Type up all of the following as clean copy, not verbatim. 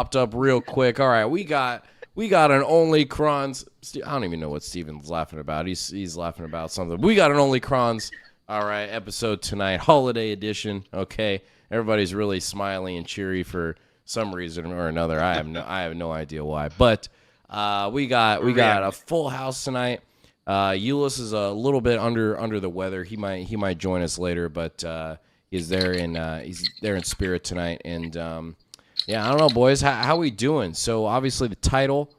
Popped up real quick. All right, we got an Only Crons. I don't even know what Steven's laughing about. He's laughing about something. We got an Only Crons. All right, episode tonight, holiday edition. Okay, everybody's really smiley and cheery for some reason or another. I have no idea why. But we got a full house tonight. Euless is a little bit under the weather. He might join us later, but he's there in spirit tonight. And yeah, I don't know, boys. How we doing? So obviously the title,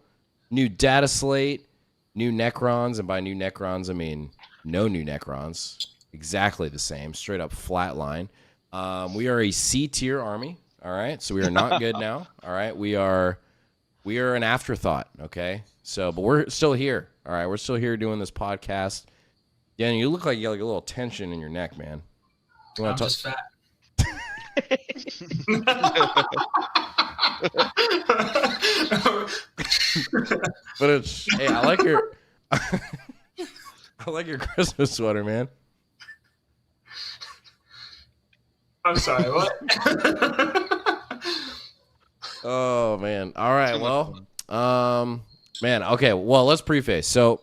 new data slate, new Necrons, and by new Necrons I mean no new Necrons. Exactly the same, straight up flat line. We are a C tier army. All right, so we are not good now. All right, we are an afterthought. Okay, so but we're still here. All right, we're still here doing this podcast. Dan, you look like you got like a little tension in your neck, man. You I'm just fat. But it's hey, I like your Christmas sweater, man. I'm sorry, what? Oh man. All right. Well, man. Okay. Well, let's preface. So,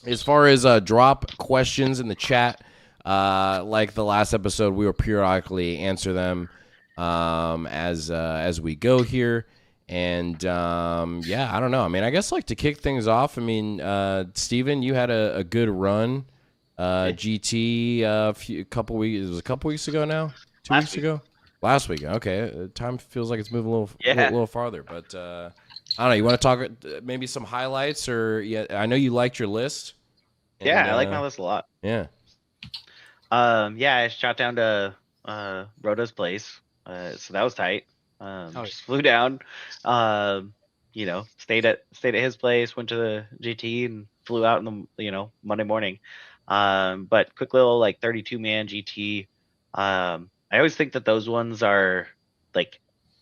as far as drop questions in the chat, like the last episode, we will periodically answer them as we go here. And yeah, I don't know. I mean, I guess like to kick things off. I mean, Steven, you had a good run. GT a couple weeks. It was a couple weeks ago now. 2 weeks ago. Last week. Okay, time feels like it's moving a little farther. But I don't know. You want to talk maybe some highlights or yeah? I know you liked your list. And, yeah, I like my list a lot. Yeah. Yeah, I shot down to Rhoda's place, so that was tight. Just flew down. You know, stayed at his place. Went to the GT and flew out in the Monday morning. But quick little like 32-man GT. I always think that those ones are like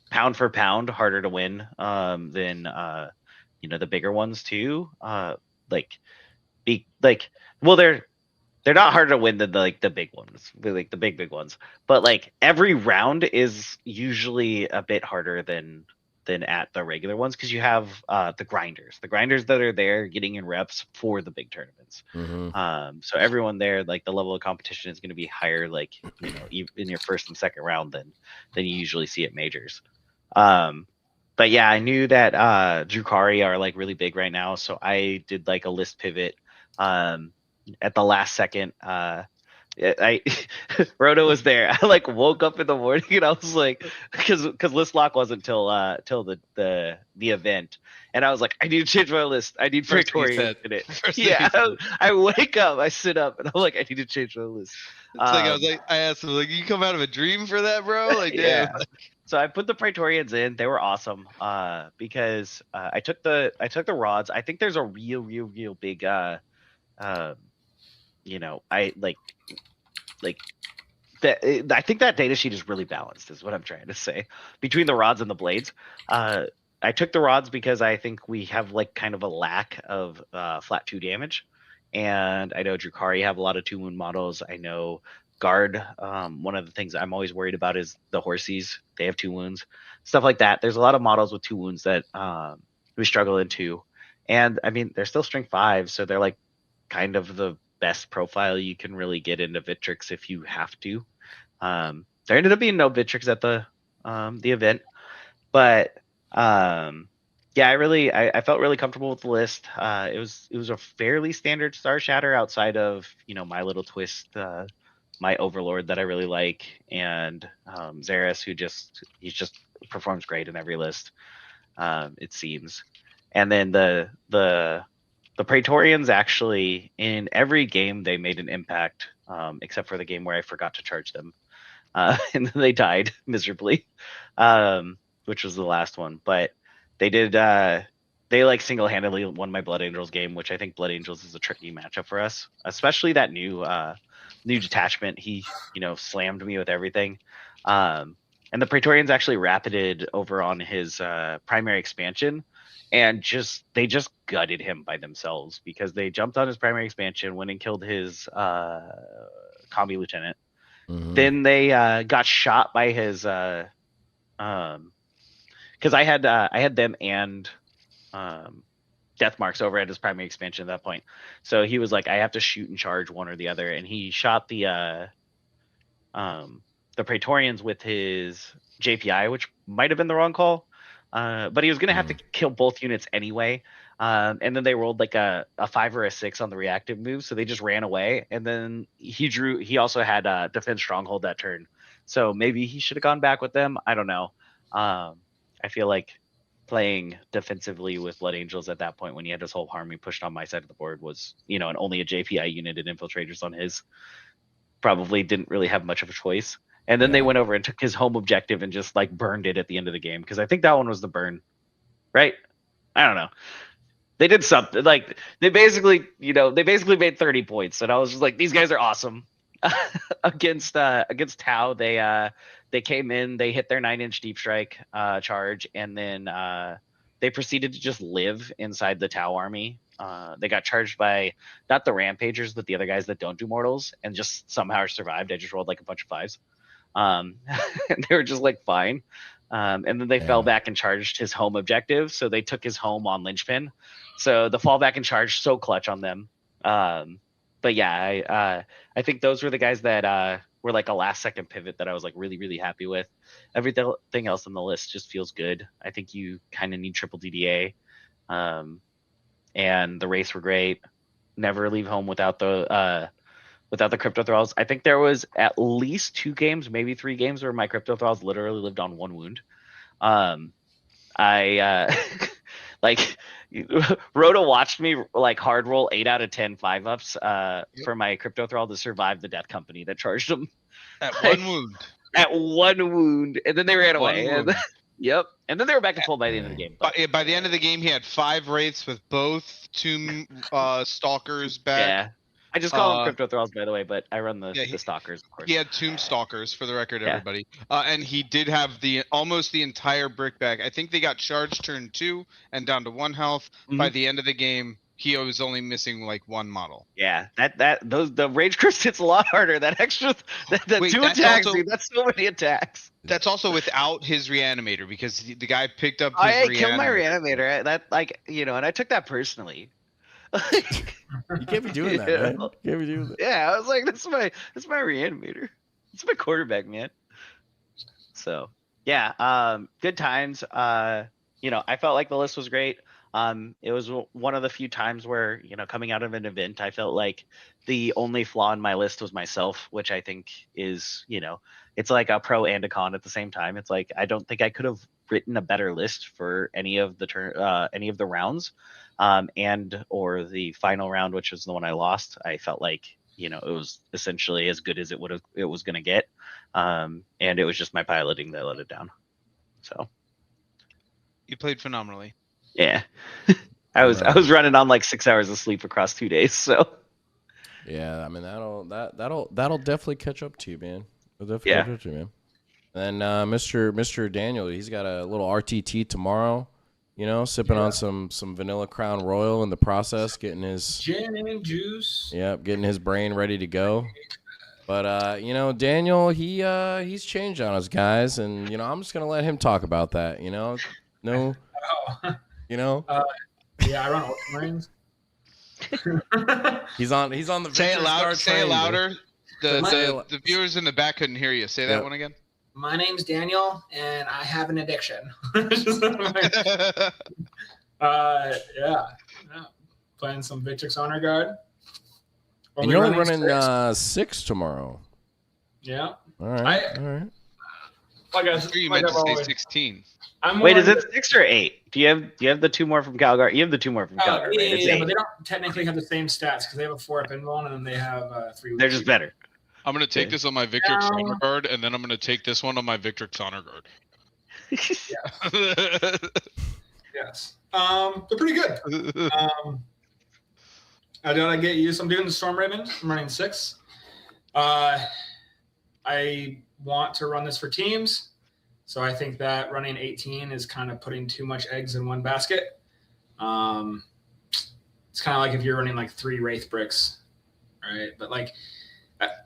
pound for pound harder to win than the bigger ones too. Well, they're not harder to win than the big ones, like the big ones. But like every round is usually a bit harder than at the regular ones because you have the grinders that are there getting in reps for the big tournaments. Mm-hmm. So everyone there, like the level of competition is going to be higher, like in your first and second round than you usually see at majors. But yeah, I knew that Drukari are like really big right now, so I did like a list pivot at the last second. Rhoda was there. I like woke up in the morning and I was like, because list lock wasn't till the event, and I was like, I need to change my list. I need Praetorian in it. Yeah, I wake up, I sit up, and I'm like, I need to change my list. I asked him like, you come out of a dream for that, bro? Like, damn. Yeah. So I put the Praetorians in. They were awesome. Because I took the rods. I think there's a real big I think that data sheet is really balanced is what I'm trying to say between the rods and the blades. I took the rods because I think we have like kind of a lack of flat 2 damage, and I know Drukari have a lot of 2 wound models. I know Guard, one of the things I'm always worried about is the Horsies. They have 2 wounds, stuff like that. There's a lot of models with 2 wounds that we struggle into, and I mean they're still strength 5, so they're like kind of the best profile you can really get into Victrix if you have to. There ended up being no Victrix at the event, but yeah, I felt really comfortable with the list. It was a fairly standard Star Shatter outside of my little twist, my Overlord that I really like, and Xeris who just performs great in every list, it seems. And then the Praetorians actually in every game they made an impact, except for the game where I forgot to charge them, and then they died miserably, which was the last one. But they did they like single-handedly won my Blood Angels game, which I think Blood Angels is a tricky matchup for us, especially that new detachment. He slammed me with everything, and the Praetorians actually rapided over on his primary expansion. And they just gutted him by themselves because they jumped on his primary expansion, went and killed his combi lieutenant. Mm-hmm. Then they got shot by his because I had them and Death Marks over at his primary expansion at that point. So he was like, I have to shoot and charge one or the other, and he shot the Praetorians with his JPI, which might have been the wrong call. But he was gonna have to kill both units anyway. And then they rolled like a 5 or a 6 on the reactive move, so they just ran away. And then he also had defense stronghold that turn, so maybe he should have gone back with them. I don't know. I feel like playing defensively with Blood Angels at that point when he had his whole army pushed on my side of the board was, and only a JPI unit and infiltrators on his, probably didn't really have much of a choice. And then they went over and took his home objective and just like burned it at the end of the game, because I think that one was the burn, right? I don't know. They did something like they basically made 30 points, and I was just like, these guys are awesome. against Tau, they came in, they hit their 9-inch deep strike charge, and then they proceeded to just live inside the Tau army. They got charged by not the Rampagers, but the other guys that don't do mortals, and just somehow survived. I just rolled like a bunch of 5s. And they were just like fine. And then they fell back and charged his home objective. So they took his home on linchpin. So the fallback and charge, so clutch on them. But yeah, I think those were the guys that were like a last second pivot that I was like really, really happy with. Everything else on the list just feels good. I think you kind of need triple DDA. And the race were great. Never leave home without the crypto thralls. I think there was at least 2 games, maybe 3 games, where my crypto thralls literally lived on 1 wound. I like Rhoda watched me like hard roll 8 out of 10 5-ups for my crypto thrall to survive the death company that charged them At 1 wound. At 1 wound, and then they ran away. Yep, and then they were back to full by the end of the game. By the end of the game, he had 5 wraiths with both Tomb Stalkers back. Yeah. I just call them crypto thralls, by the way, but I run the stalkers, of course. He had Tomb Stalkers, for the record, everybody. And he did have almost the entire brick back. I think they got charged turn 2 and down to 1 health. Mm-hmm. By the end of the game, he was only missing like 1 model. Yeah, the Rage Crypt hits a lot harder. That extra, that 2 attacks, dude, that's so many attacks. That's also without his reanimator, because the guy picked up his I killed my reanimator. That and I took that personally. You can't be doing that, man. You can't be doing that. Yeah, I was like, that's my reanimator. It's my quarterback, man. So yeah, good times. I felt like the list was great. It was one of the few times where, coming out of an event, I felt like the only flaw in my list was myself, which I think is, it's like a pro and a con at the same time. It's like, I don't think I could have written a better list for any of the rounds, and or the final round, which was the one I lost. I felt like, it was essentially as good as it was going to get. And it was just my piloting that let it down. So you played phenomenally. Yeah. I was running on like 6 hours of sleep across 2 days. So yeah, I mean that'll definitely catch up to you, man. It'll definitely catch up to you, man. And then Mr. Daniel, he's got a little RTT tomorrow. Sipping on some vanilla Crown Royal in the process, getting his gin and juice. Yep, getting his brain ready to go. But Daniel, he's changed on us, guys, and I'm just gonna let him talk about that. No. Yeah, I run Ultramarines. He's on the say it loud. Say it louder. The The viewers in the back couldn't hear you. Say that one again. My name's Daniel, and I have an addiction. Playing some Victrix Honor Guard. And you're only running 6 tomorrow. Yeah. All right. Like you meant to say 16. Wait, is it 6 or 8? Do you have the 2 more from Calgary? You have the 2 more from Calgary, right? Yeah, but they don't technically have the same stats because they have a 4-up invuln and then they have 3. They're just better. I'm going to take this on my Victrix Honor Guard, and then I'm going to take this one on my Victrix Honor Guard. Yeah. Yes. They're pretty good. Did I get used? I'm doing the Storm Raven. I'm running 6. I want to run this for teams. So I think that running 18 is kind of putting too much eggs in one basket. It's kind of like if you're running like 3 Wraith bricks, right? But like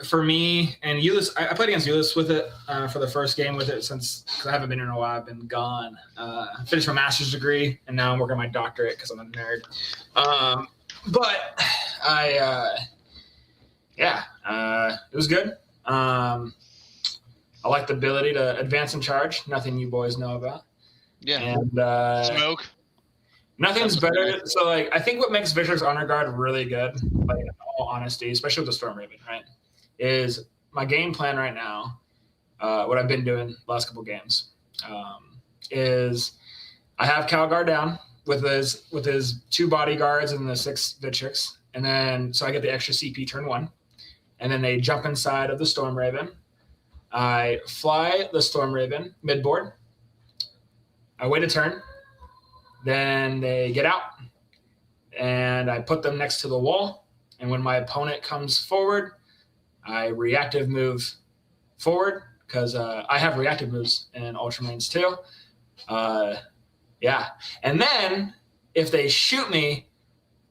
For me and Ulyss, I played against Ulyss with it for the first game with it because I haven't been here in a while. I've been gone. I finished my master's degree and now I'm working on my doctorate because I'm a nerd. But it was good. I like the ability to advance and charge. Nothing you boys know about. Yeah. And Smoke. nothing's better. So like, I think what makes Victor's Honor Guard really good, like in all honesty, especially with the Storm Raven, right, is my game plan right now. What I've been doing last couple games is I have Calgar down with his 2 bodyguards and the 6 Vitrix, and then so I get the extra CP turn 1, and then they jump inside of the Storm Raven. I fly the Storm Raven midboard. I wait a turn. Then they get out, and I put them next to the wall. And when my opponent comes forward, I reactive move forward because I have reactive moves in Ultramarines too. And then if they shoot me,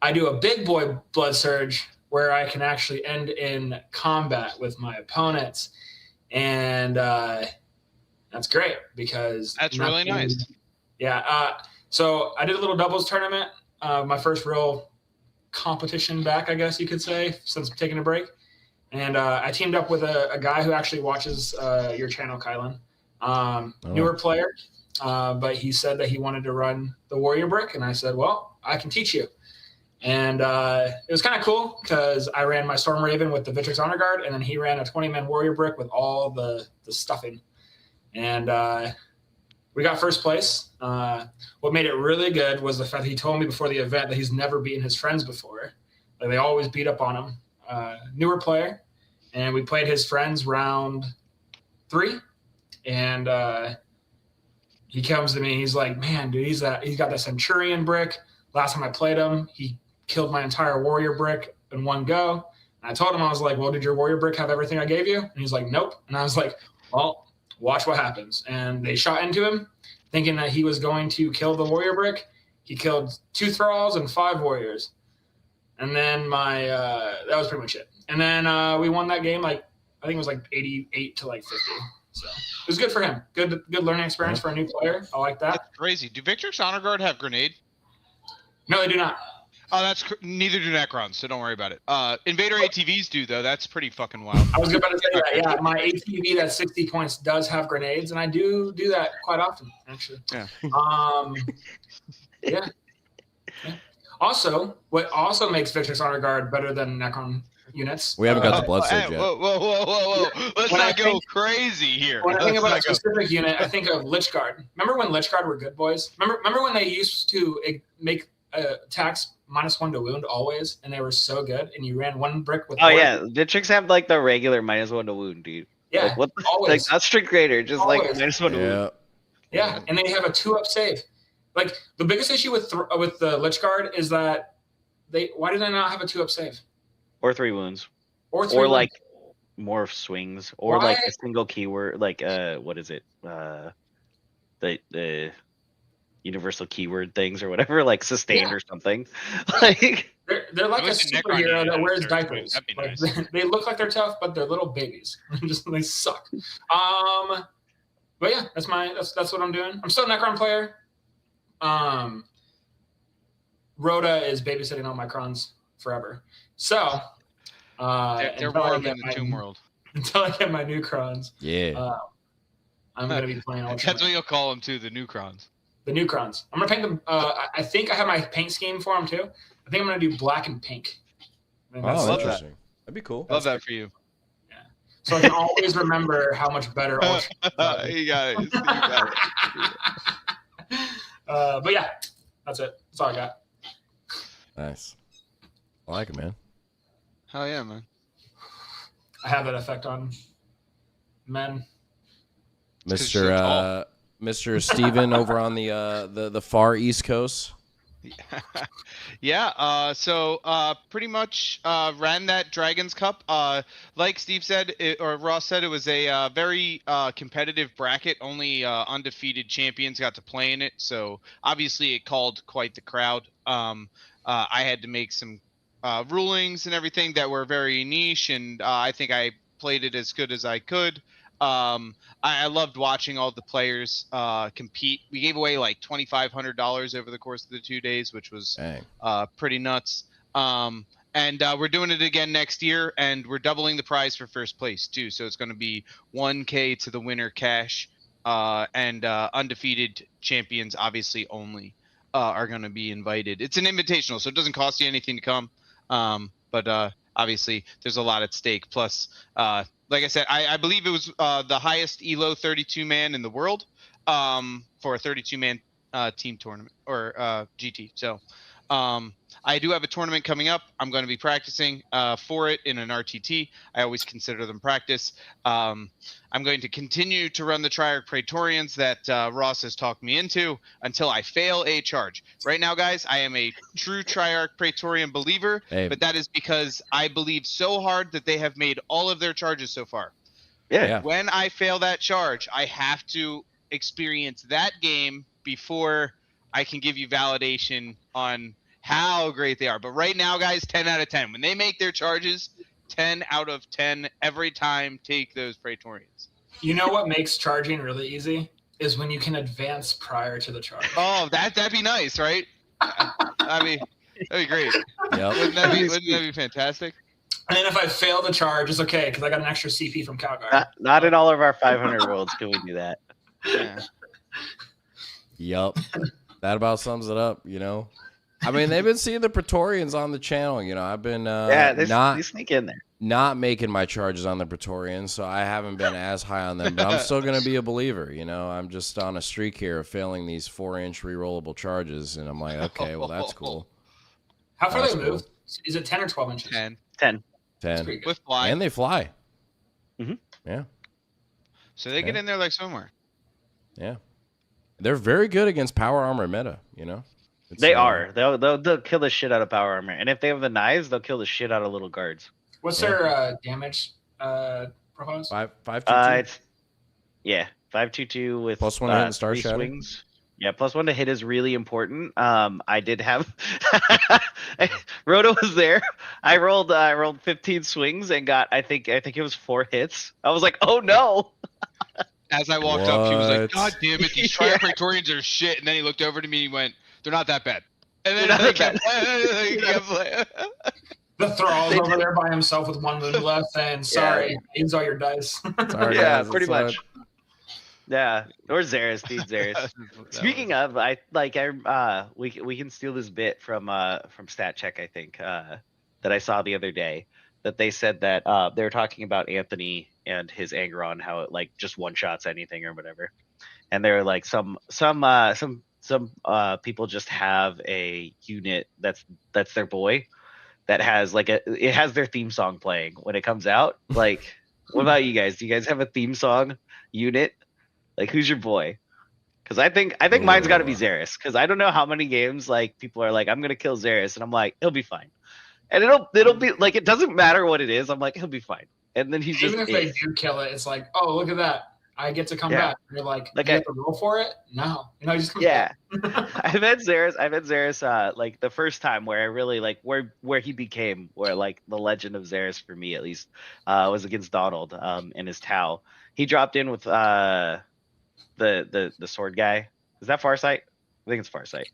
I do a big boy blood surge where I can actually end in combat with my opponents. And that's great because that's really nice. Yeah. So I did a little doubles tournament, my first real competition back, I guess you could say, since taking a break. And I teamed up with a guy who actually watches your channel, Kylan. Newer player, but he said that he wanted to run the Warrior Brick. And I said, well, I can teach you. And it was kind of cool because I ran my Storm Raven with the Vitrix Honor Guard, and then he ran a 20-man Warrior Brick with all the stuffing. And we got first place. What made it really good was the fact that he told me before the event that he's never beaten his friends before. Like they always beat up on him. Newer player. And we played his friends round 3. And he comes to me. He's like, man, dude, he's got that Centurion brick. Last time I played him, he killed my entire Warrior brick in one go. And I told him, I was like, well, did your Warrior brick have everything I gave you? And he's like, nope. And I was like, well, watch what happens. And they shot into him thinking that he was going to kill the Warrior brick. He killed 2 thralls and 5 warriors. And then that was pretty much it. And then we won that game. Like, I think it was like 88 to like 50. So it was good for him. Good learning experience for a new player. I like that. That's crazy. Do Victor's Honor Guard have grenade? No, they do not. Oh, neither do Necrons, so don't worry about it. Invader ATVs do though. That's pretty fucking wild. I was about to say that. Yeah, my ATV that's 60 points does have grenades, and I do that quite often, actually. Yeah. Yeah. Also, what also makes Victor's Honor Guard better than Necron units? We haven't got the blood surge yet. Whoa! Let's not go crazy here. When I think about a specific unit, I think of Lich Guard. Remember when Lich Guard were good boys? Remember when they used to make attacks -1 to wound always, and they were so good, and you ran 1 brick with. Oh yeah, the tricks have like the regular -1 to wound, dude. Yeah, like, what the, always. Like not strict greater, just always. Like -1 to wound. Yeah, and they have a 2-up save. Like the biggest issue with the Lich Guard is that why do they not have a 2-up save? Or 3 wounds. Or like more swings, or like a single keyword, like what is it? The universal keyword things or whatever, like sustained or something. Like they're like a superhero that wears diapers. Like, nice. They look like they're tough, but they're little babies. They suck. But yeah, that's what I'm doing. I'm still a Necron player. Rhoda is babysitting all my crons forever. So they're warm in the Tomb World. Until I get my new crons. Yeah. I'm gonna be playing Ultramarine. That's what you'll call them too, the new crons. The new crons. I'm gonna paint them. I think I have my paint scheme for them too. I think I'm gonna do black and pink. Oh, interesting. That'd be cool. Love that for you. Yeah. So I can always remember how much better Ultra. You got it. But yeah, that's it. That's all I got. Nice. I like it, man. Hell yeah, man. I have that effect on men. Mr. Steven over on the far East Coast. Yeah, so pretty much ran that Dragons Cup. Like Steve said, or Ross said, it was a very competitive bracket. Only undefeated champions got to play in it, so obviously it called quite the crowd. I had to make some rulings and everything that were very niche, and I think I played it as good as I could. I loved watching all the players compete. We gave away like $2,500 over the course of the 2 days, which was pretty nuts. And we're doing it again next year, and we're doubling the prize for first place too. So it's going to be $1K to the winner cash, and undefeated champions obviously only are going to be invited. It's an invitational, so it doesn't cost you anything to come. But obviously there's a lot at stake. Plus, like I said, I believe it was the highest ELO 32-man in the world for a 32-man team tournament or GT. So I do have a tournament coming up. I'm going to be practicing for it in an RTT. I always consider them practice. I'm going to continue to run the Triarch Praetorians that Ross has talked me into until I fail a charge. Right now, guys, I am a true Triarch Praetorian believer, but that is because I believe so hard that they have made all of their charges so far. Yeah. When I fail that charge, I have to experience that game before I can give you validation on how great they are. But right now, guys, 10 out of 10. When they make their charges, 10 out of 10 every time. Take those Praetorians. You know what makes charging really easy is when you can advance prior to the charge. Oh, that'd be nice, right? That'd be great. Yep. Wouldn't that be fantastic? And then if I fail the charge, it's okay because I got an extra CP from Calgary. Not in all of our 500 worlds can we do that. Yeah. Yep. That about sums it up, you know. I mean, they've been seeing the Praetorians on the channel, you know. I've been they sneak in there. Not making my charges on the Praetorians, so I haven't been as high on them, but I'm still going to be a believer, you know. I'm just on a streak here of failing these 4-inch rerollable charges, and I'm like, okay, well, that's cool. How far they move? Is it 10 or 12 inches? 10. With fly. And they fly. Mm-hmm. Yeah. So they get in there like somewhere. Yeah. They're very good against power armor meta, you know. They are. They'll kill the shit out of power armor, and if they have the knives, they'll kill the shit out of little guards. What's their damage profiles? 5/2/2. It's 5/2/2 with +1 to hit and star 3 shatter. swings. Yeah, +1 to hit is really important. I did have Rhoda was there. I rolled 15 swings and got I think it was 4 hits. I was like, oh no. As I walked up, he was like, God damn it, these Triarch Praetorians are shit. And then he looked over to me and he went, they're not that bad. And then The Thrall's over there by himself with 1 wound left saying, sorry, use all your dice. Sorry, Yeah, guys, pretty it's, much. Yeah, or Xeris, dude, Xeris. Speaking of, we can steal this bit from Stat Check, I think, that I saw the other day, that they said that they were talking about Anthony and his Angron, how it like just one shots anything or whatever, and they're like some people just have a unit that's their boy, that has like it has their theme song playing when it comes out. Like, what about you guys? Do you guys have a theme song unit? Like, who's your boy? Because I think mine's got to be Xeris. Because I don't know how many games like people are like, I'm gonna kill Xeris, and I'm like, he'll be fine. And it'll be like, it doesn't matter what it is. I'm like, he'll be fine. And then he's even just if they do kill it, it's like, oh, look at that, I get to come back. And you're like, you have to roll for it? No, you just come back. I've had Xeris like the first time where I really like where he became where like the legend of Xeris for me at least was against Donald in his Tau. He dropped in with the sword guy. Is that Farsight? I think it's Farsight.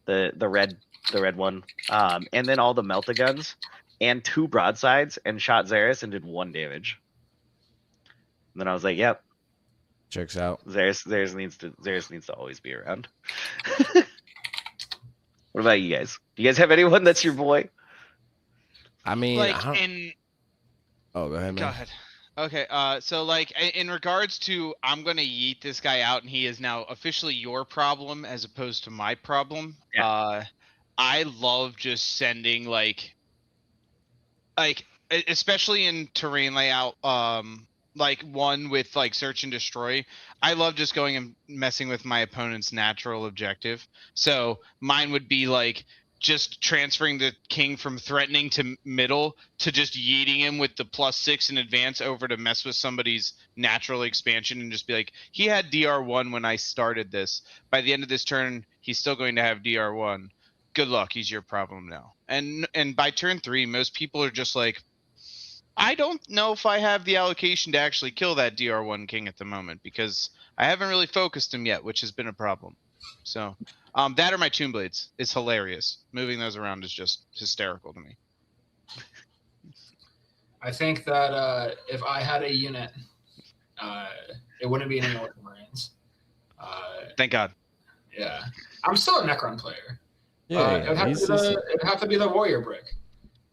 The red one. And then all the melta-guns and 2 broadsides and shot Xeris and did 1 damage. And then I was like, yep. Checks out. Xeris needs to always be around. What about you guys? Do you guys have anyone that's your boy? I mean, like go ahead, man. Go ahead. Okay, so like in regards to, I'm gonna yeet this guy out and he is now officially your problem as opposed to my problem. Yeah. I love just sending like especially in terrain layout, like one with like search and destroy. I love just going and messing with my opponent's natural objective. So mine would be like just transferring the king from threatening to middle to just yeeting him with the +6 in advance over to mess with somebody's natural expansion and just be like, he had DR1 when I started this. By the end of this turn, he's still going to have DR1. good luck. He's your problem now. And by turn 3, most people are just like, I don't know if I have the allocation to actually kill that DR1 king at the moment because I haven't really focused him yet, which has been a problem. So that or my Tomb Blades is hilarious. Moving those around is just hysterical to me. I think that if I had a unit, it wouldn't be any Ultramarines. Thank God. Yeah. I'm still a Necron player. Yeah, It'd have to be the Warrior brick.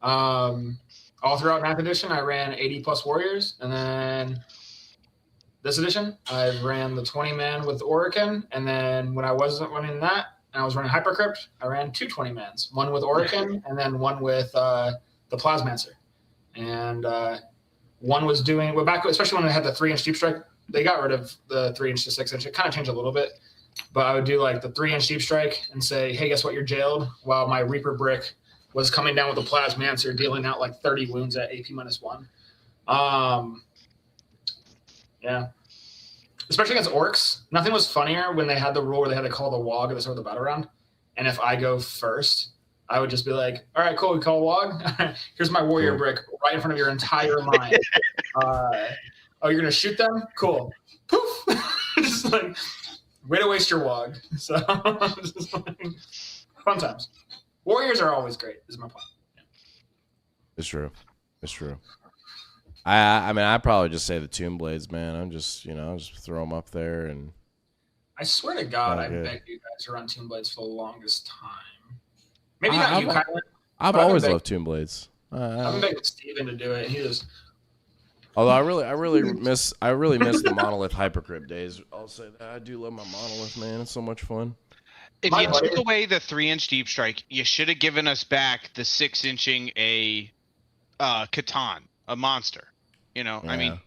All throughout 9th edition, I ran 80 plus Warriors, and then this edition, I ran the 20-man with Orican, and then when I wasn't running that, and I was running Hypercrypt, I ran 2 20-mans, one with Orican, and then one with the Plasmancer. And one was doing, well, back, especially when they had the 3-inch deep strike, they got rid of the 3-inch to 6-inch. It kind of changed a little bit, but I would do like the 3-inch deep strike and say, hey, guess what, you're jailed, while my Reaper brick was coming down with the Plasmancer, dealing out like 30 wounds at AP -1. Yeah. Especially against orcs. Nothing was funnier when they had the rule where they had to call the WOG at the start of the battle round. And if I go first, I would just be like, all right, cool, we call WOG. Here's my warrior brick right in front of your entire line. Oh, you're going to shoot them? Cool. Poof. Just like, way to waste your WOG. So, just like, fun times. Warriors are always great, is my point. Yeah. It's true. It's true. I mean, I'd probably just say the Tomb Blades, man. I'm just, just throw them up there. And I swear to God, I begged you guys to run Tomb Blades for the longest time. Maybe not you, Kylan. I've always loved Tomb Blades. I've been begging Steven to do it. He just... Although I really miss the Monolith Hypercrypt days. I'll say that I do love my Monolith, man. It's so much fun. If you took away the 3-inch deep strike, you should have given us back the 6-inching a Catan, a monster. Yeah. I mean,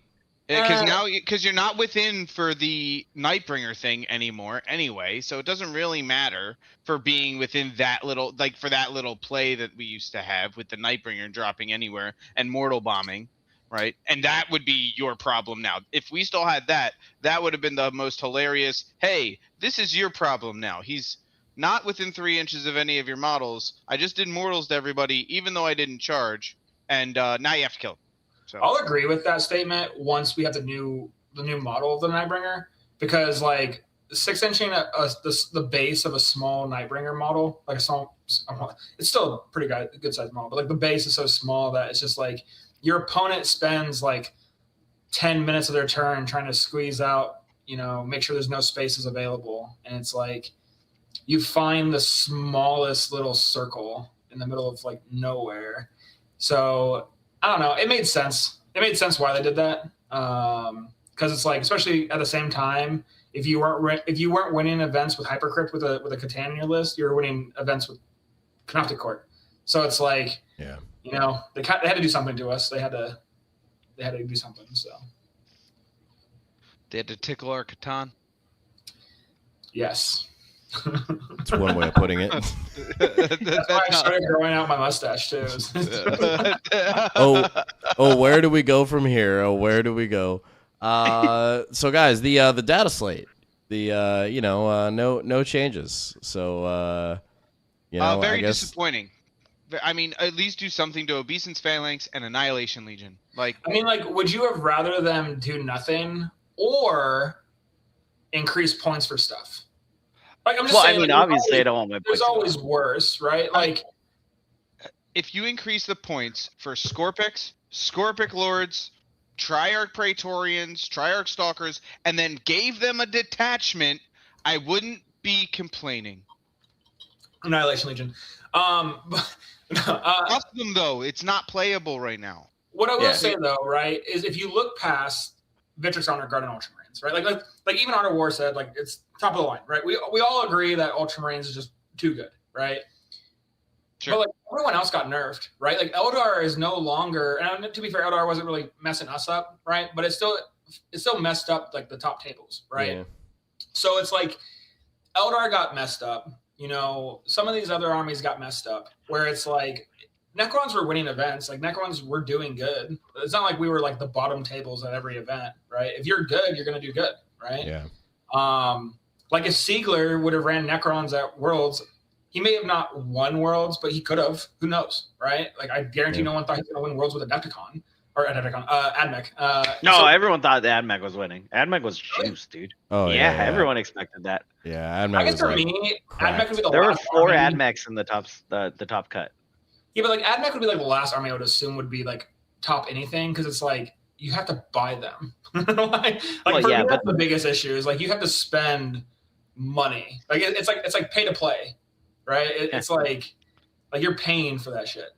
because you're not within for the Nightbringer thing anymore anyway, so it doesn't really matter for being within that little, like for that little play that we used to have with the Nightbringer dropping anywhere and mortal bombing, right? And that would be your problem now. If we still had that, that would have been the most hilarious, hey, this is your problem now. He's not within 3 inches of any of your models. I just did mortals to everybody, even though I didn't charge, and now you have to kill him. So I'll agree with that statement once we have the new model of the Nightbringer, because like 6-inching the base of a small Nightbringer model, like a small, it's still a pretty good sized model, but like the base is so small that it's just like your opponent spends like 10 minutes of their turn trying to squeeze out, make sure there's no spaces available, and it's like you find the smallest little circle in the middle of like nowhere. So I don't know. It made sense. It made sense why they did that. Because it's like, especially at the same time, if you weren't winning events with Hypercrypt with a Catan in your list, you were winning events with Canoptic Court. So it's like, yeah, they had to do something to us. They had to do something. So they had to tickle our Catan. Yes. That's one way of putting it. That's why I started growing out my mustache too. Where do we go from here? Where do we go? So guys, the data slate, no changes. So very I guess... disappointing. I mean, at least do something to Obeisance Phalanx and Annihilation Legion. Would you have rather them do nothing or increase points for stuff? I'm just saying, obviously, I don't want my points. There's always worse, right? Like, if you increase the points for Scorpics, Scorpic Lords, Triarch Praetorians, Triarch Stalkers, and then gave them a detachment, I wouldn't be complaining. Annihilation Legion. Off them though, it's not playable right now. What I will say though, right, is if you look past Victrix Honor Guard and Ultramarines, right? Like even Honor War said, like it's top of the line, right? We all agree that Ultramarines is just too good, right? Sure. But like everyone else got nerfed, right? Like Eldar is no longer, and to be fair, Eldar wasn't really messing us up, right? But it still messed up like the top tables, right? Yeah. So it's like Eldar got messed up. Some of these other armies got messed up, where it's like Necrons were winning events. Like Necrons were doing good. It's not like we were like the bottom tables at every event, right? If you're good, you're going to do good, right? Yeah. Like if Siegler would have ran Necrons at Worlds, he may have not won Worlds, but he could have. Who knows, right? Like I guarantee no one thought he was going to win Worlds with Adepticon or Admech. No, everyone thought the Admech was winning. Admech was juice, dude. Oh yeah, everyone expected that. Yeah, Admech I guess was for like me, cracked. Admech would be the There were last 4 army. Admechs in the top cut. Yeah, but like Admech would be like the last army I would assume would be like top anything because it's like you have to buy them. like for me, that's the biggest issue is like you have to spend money. Like it's like pay to play, right? It's like you're paying for that shit.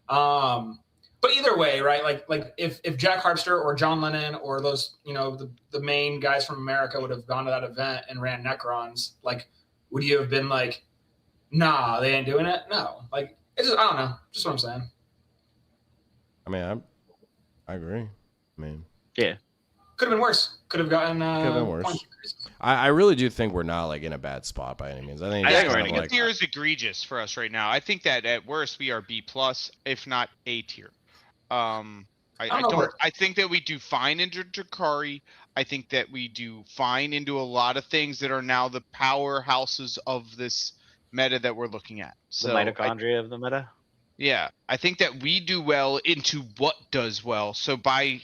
But either way, right? Like if Jack Harpster or John Lennon or those the main guys from America would have gone to that event and ran Necrons, like would you have been like, nah, they ain't doing it? No, like it's just I don't know, just what I'm saying. I mean, I agree. I mean, yeah, could have been worse. Could have gotten. Could have been worse. I really do think we're not like in a bad spot by any means. I think the tier is egregious for us right now. I think that at worst we are B+, if not A tier. I think that we do fine into Drakari. I think that we do fine into a lot of things that are now the powerhouses of this meta that we're looking at. So the mitochondria of the meta. Yeah, I think that we do well into what does well. So by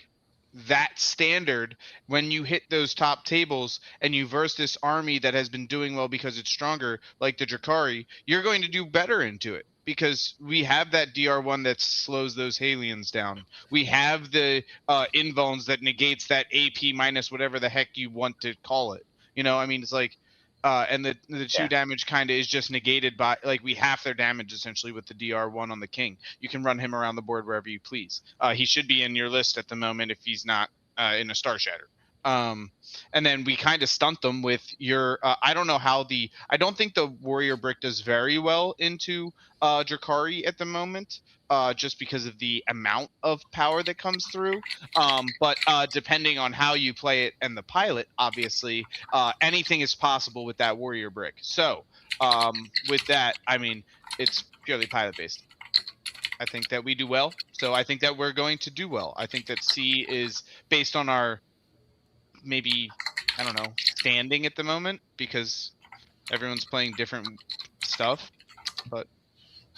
that standard, when you hit those top tables and you verse this army that has been doing well because it's stronger, like the Drakari, you're going to do better into it because we have that DR1 that slows those Halions down. We have the Invulns that negates that AP minus whatever the heck you want to call it. I mean, it's like, and the 2 damage kind of is just negated by, like, we half their damage essentially with the DR1 on the King. You can run him around the board wherever you please. He should be in your list at the moment if he's not in a Star Shatter. And then we kind of stunt them with your, I don't think the Warrior Brick does very well into Drakari at the moment, just because of the amount of power that comes through. But depending on how you play it and the pilot, obviously, anything is possible with that Warrior Brick. So with that, I mean, it's purely pilot based. I think that we do well. So I think that we're going to do well. I think that C is based on our maybe, I don't know, standing at the moment because everyone's playing different stuff. But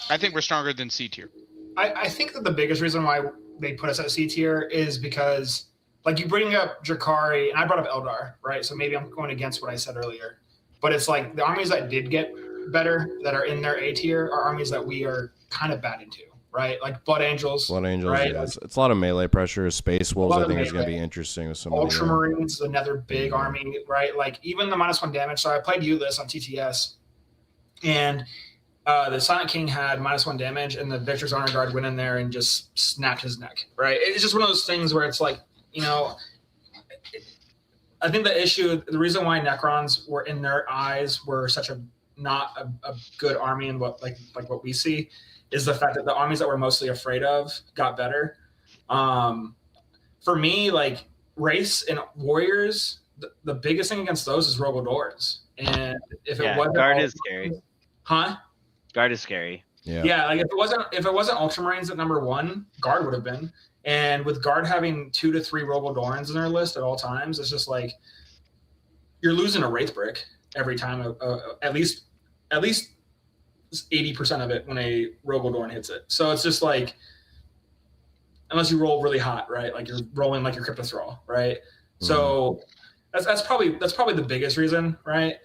I think we're stronger than C tier. I think that the biggest reason why they put us at C tier is because, like, you bring up Drakari, and I brought up Eldar, right? So maybe I'm going against what I said earlier. But it's like the armies that did get better that are in their A tier are armies that we are kind of bad into, right? Like Blood Angels. Right? Yeah. It's a lot of melee pressure. Space Wolves, I think, is going to be interesting with some Ultramarines is another big army, right? Like even the -1 damage. So I played Ulyss on TTS, and the Silent King had -1 damage, and the Victor's Honor Guard went in there and just snapped his neck, right? It's just one of those things where it's like, I think the reason why Necrons were in their eyes were such a not a good army and what what we see is the fact that the armies that we're mostly afraid of got better. For me, like Wraiths and Warriors, the biggest thing against those is Rogodors. And if it wasn't Guard is scary. Huh? Guard is scary. Yeah, like if it wasn't Ultramarines at number 1, Guard would have been. And with Guard having 2 to 3 Rogodorans in their list at all times, it's just like you're losing a Wraith Brick every time. At least 80% of it when a Rogodoran hits it. So it's just like, unless you roll really hot, right? Like you're rolling like your Crypto Thrall, right? Mm-hmm. So that's probably the biggest reason, right?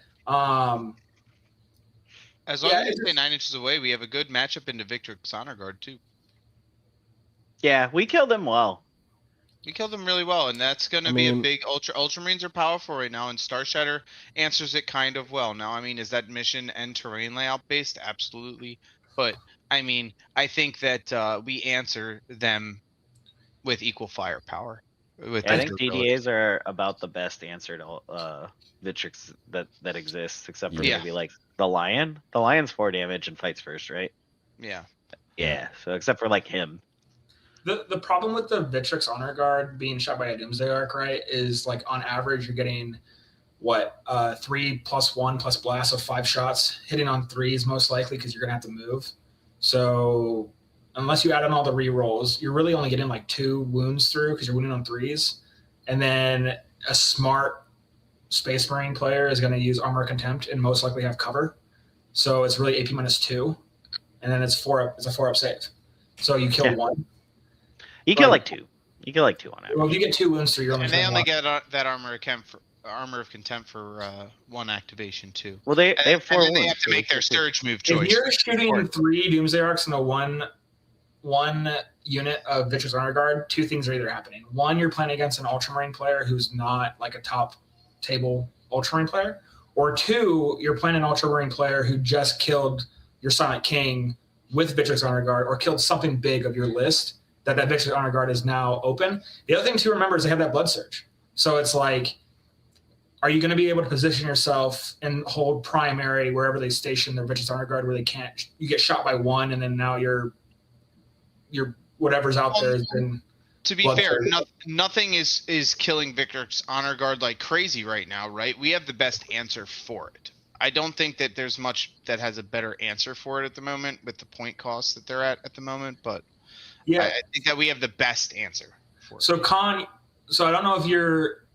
As long as you stay 9 inches away, we have a good matchup into Victor's Honor Guard too. Yeah, we killed them well. We killed them really well, and that's going to be a big Ultramarines are powerful right now, and Star Shatter answers it kind of well. Now, I mean, is that mission and terrain layout based? Absolutely. But, I mean, I think that we answer them with equal firepower. I think DDAs are about the best answer to Victrix that exists, except for maybe like the Lion. The Lion's 4 damage and fights first, right? Yeah. Yeah, so except for like him. The problem with the Victrix Honor Guard being shot by a Doomsday Arc, right, is like on average you're getting 3 + 1 + blast of 5 shots, hitting on 3s most likely because you're gonna have to move. So unless you add in all the re-rolls, you're really only getting like 2 wounds through because you're wounding on 3s. And then a smart Space Marine player is going to use Armor Contempt and most likely have cover. so it's really AP -2, and then it's 4 up. It's a 4 up save. So you kill 1. You kill like 2. You kill like 2 on average. Well, if you get 2 wounds through, you're only. And they only get that armor of contempt for 1 activation too. Well, they have 4 and then wounds. they have to make their surge move choice. If you're shooting 3 Doomsday Arcs in a one unit of Victor's Honor Guard, 2 things are either happening. 1, you're playing against an Ultramarine player who's not like a top table Ultramarine player, or 2, you're playing an Ultramarine player who just killed your Silent King with Victor's Honor Guard, or killed something big of your list that Victor's Honor Guard is now open. The other thing to remember is they have that Blood Surge. So it's like, are you going to be able to position yourself and hold primary wherever they station their Victor's Honor Guard, where they can't, you get shot by 1 and then now you're whatever's out there has been. To be fair, nothing is killing Victor's Honor Guard like crazy right now, right? We have the best answer for it. I don't think that there's much that has a better answer for it at the moment with the point cost that they're at the moment, but yeah, I think that we have the best answer for it. So I don't know if you're,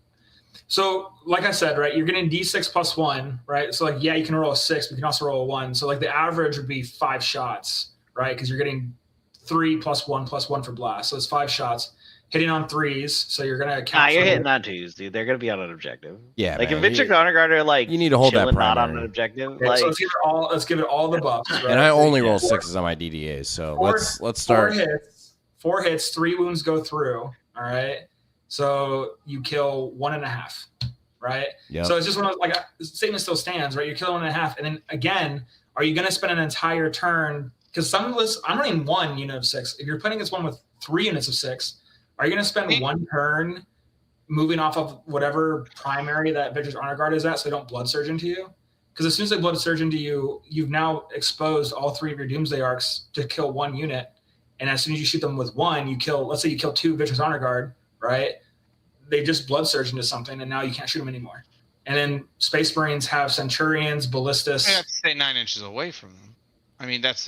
so like I said, right, you're getting D6 plus 1, right? So like, yeah, you can roll a 6, but you can also roll a 1. So like the average would be 5 shots, right? Because you're getting 3 plus 1 for blast. So it's 5 shots. Hitting on 3s, so you're gonna count. You're hitting on 2s, dude. They're gonna be on an objective. Yeah, like man, if Victor's Honor Guard are like, you need to hold that primary. Not on an objective. Okay, like, so let's give it all the buffs. Right? And I only roll 6s on my DDAs, so let's start. 4 hits, 3 wounds go through. All right, so you kill 1.5. Right. Yep. So it's just one of like the statement still stands, right? You're killing 1.5, and then again, are you gonna spend an entire turn? Because some lists, I'm running 1 unit of 6. If you're playing against one with 3 units of 6. Are you going to spend 1 turn moving off of whatever primary that Victor's Honor Guard is at so they don't blood surge into you? Because as soon as they blood surge into you, you've now exposed all 3 of your Doomsday Arcs to kill 1 unit. And as soon as you shoot them with 1, you kill, let's say you kill 2 Victor's Honor Guard, right? They just blood surge into something, and now you can't shoot them anymore. And then Space Marines have Centurions, Ballistas. I have to stay 9 inches away from them. I mean, that's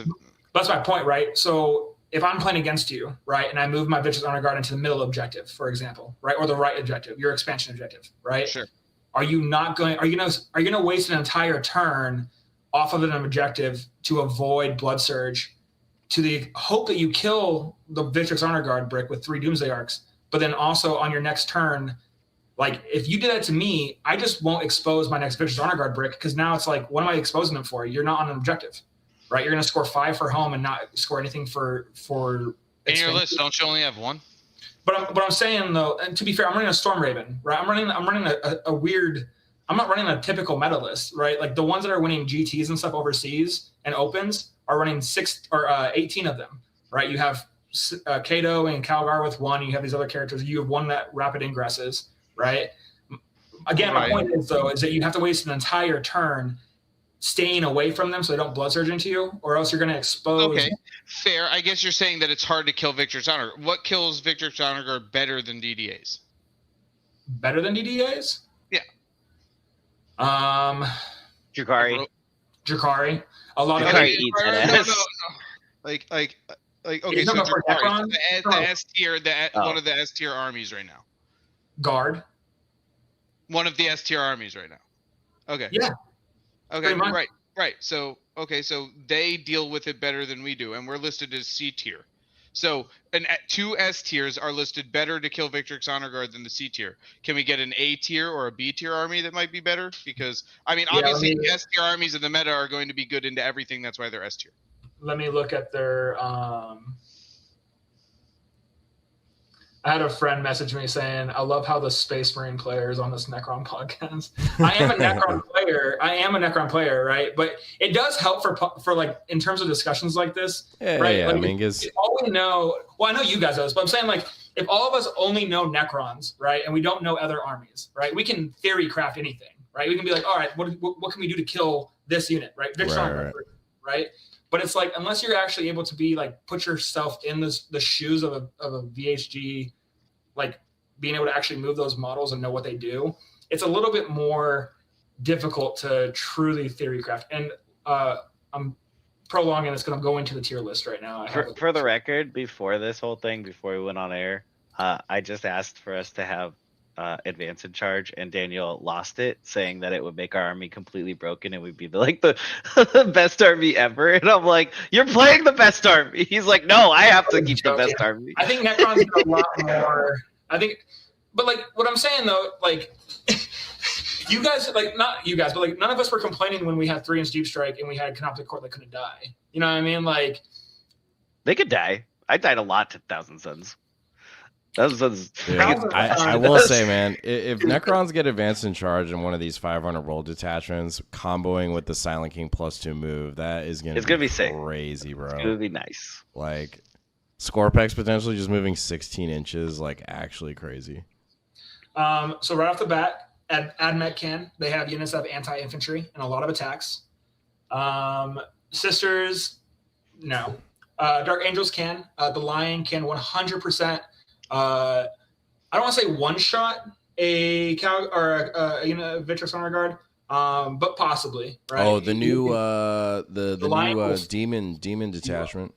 my point, right? So if I'm playing against you, right, and I move my Victor's Honor Guard into the middle objective, for example, right, or the right objective, your expansion objective, right? Sure. Are you gonna waste an entire turn off of an objective to avoid blood surge, to the hope that you kill the Victor's Honor Guard brick with 3 Doomsday Arcs, but then also on your next turn, like if you did that to me, I just won't expose my next Victor's Honor Guard brick, because now it's like, what am I exposing them for? You're not on an objective. Right, you're going to score 5 for home and not score anything for. In your list, don't you only have 1? But I'm saying though, and to be fair, I'm running a Storm Raven, right? I'm running a weird. I'm not running a typical meta list, right? Like the ones that are winning GTs and stuff overseas and opens are running 18 of them, right? You have Kato and Calgar with 1. You have these other characters. You have 1 that rapid ingresses, right? Again, my point is that you have to waste an entire turn staying away from them so they don't blood surge into you, or else you're going to expose. Okay, fair. I guess you're saying that it's hard to kill Victor's Honor. What kills Victor's Honor Guard better than DDAs? Better than DDAs? Yeah. Jakari. A lot of Jakari eats an ass. No. Like okay, so Jakari, the S tier, one of the S tier armies right now. Guard. One of the S tier armies right now. Okay. Yeah. Okay, right. So they deal with it better than we do, and we're listed as C tier. So 2 S tiers are listed better to kill Victor's Honor Guard than the C tier. Can we get an A tier or a B tier army that might be better? Because obviously the S tier armies in the meta are going to be good into everything. That's why they're S tier. Let me look at their. I had a friend message me saying, I love how the Space Marine player is on this Necron podcast. I am a Necron player, right? But it does help for like, in terms of discussions like this, right? Yeah, like, I mean, because all we know, well, I know you guys know this, but I'm saying like, if all of us only know Necrons, right, and we don't know other armies, right, we can theory craft anything, right? We can be like, all right, what can we do to kill this unit, right? Right? But it's like, unless you're actually able to be like, put yourself in the shoes of a VHG, like being able to actually move those models and know what they do, it's a little bit more difficult to truly theory craft. And I'm prolonging this because I'm going to the tier list right now. For the record, before this whole thing, before we went on air, I just asked for us to have advance in charge, and Daniel lost it, saying that it would make our army completely broken and we'd be the best army ever. And I'm like, you're playing the best army. He's like, no, I have to keep the best army. I think Necrons do a lot more. But like what I'm saying though, like you guys, like not you guys, but like none of us were complaining when we had 3-inch deep strike and we had Canoptic Court that couldn't die. You know what I mean? Like they could die. I died a lot to Thousand Suns. Yeah, I will say, man, if Necrons get advanced in charge in one of these 500 roll detachments, comboing with the Silent King +2 move, that is gonna be crazy, bro. It's gonna be nice. Like Scorpex potentially just moving 16 inches, like actually crazy. So right off the bat, Admech can. They have units that have anti-infantry and a lot of attacks. Sisters, no. Dark Angels can. The Lion can 100%. I don't want to say one shot a cow or a Victrix Honor Guard, but possibly, right? Oh, the new the new demon detachment.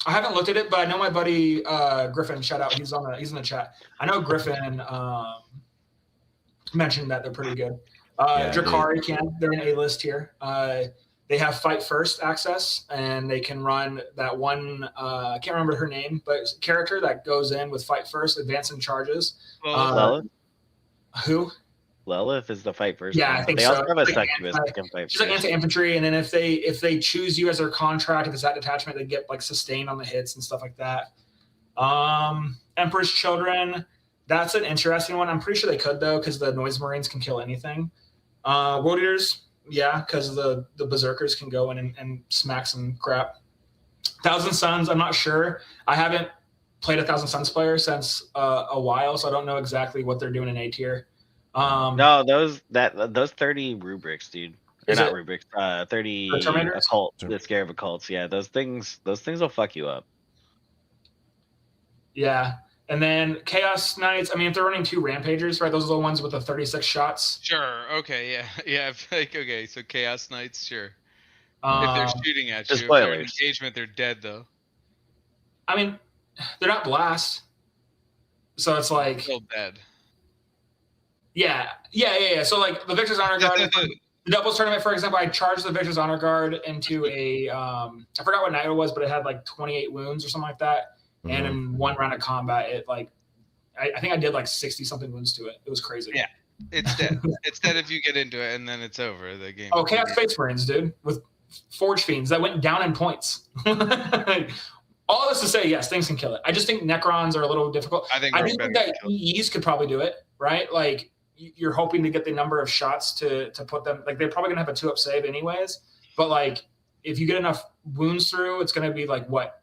I haven't looked at it, but I know my buddy Griffin. Shout out, he's in the chat. I know Griffin mentioned that they're pretty good. Drakari can. They're an A list here. They have fight first access, and they can run that one. I can't remember her name, but it's a character that goes in with fight first, advancing charges. Lilith? Who? Lilith is the fight first. Yeah, I think they so. also have a succubus that can fight She's like anti-infantry, and then if they choose you as their contract, if it's that detachment, they get like sustained on the hits and stuff like that. Emperor's Children, that's an interesting one. I'm pretty sure they could though, because the Noise Marines can kill anything. World Eaters. Yeah, because the Berserkers can go in and smack some crap. Thousand Suns, I'm not sure. I haven't played a Thousand Suns player since a while, so I don't know exactly what they're doing in A tier. No, those 30 rubrics, dude. They're not rubrics. 30 occult, the scare of occults. Yeah, those things will fuck you up. Yeah. And then Chaos Knights, I mean, if they're running 2 Rampagers, right? Those are the ones with the 36 shots. Sure. Okay. Yeah. Yeah. Like, okay. So Chaos Knights, sure. If they're shooting at you, if they're in engagement, they're dead, though. I mean, they're not blast. So it's like. Still dead. Yeah. So, like, the Victor's Honor Guard, the doubles tournament, for example, I charged the Victor's Honor Guard into a. I forgot what night it was, but it had like 28 wounds or something like that. And in one round of combat, it like, I think I did like 60 something wounds to it. It was crazy. Yeah, it's dead. It's dead if you get into it, and then it's over. The game. Oh, Chaos Space Marines, dude, with Forge Fiends that went down in points. All this to say, yes, things can kill it. I just think Necrons are a little difficult. I think that EEs could probably do it, right? Like you're hoping to get the number of shots to put them. Like they're probably gonna have a 2-up save anyways. But like if you get enough wounds through, it's gonna be like what.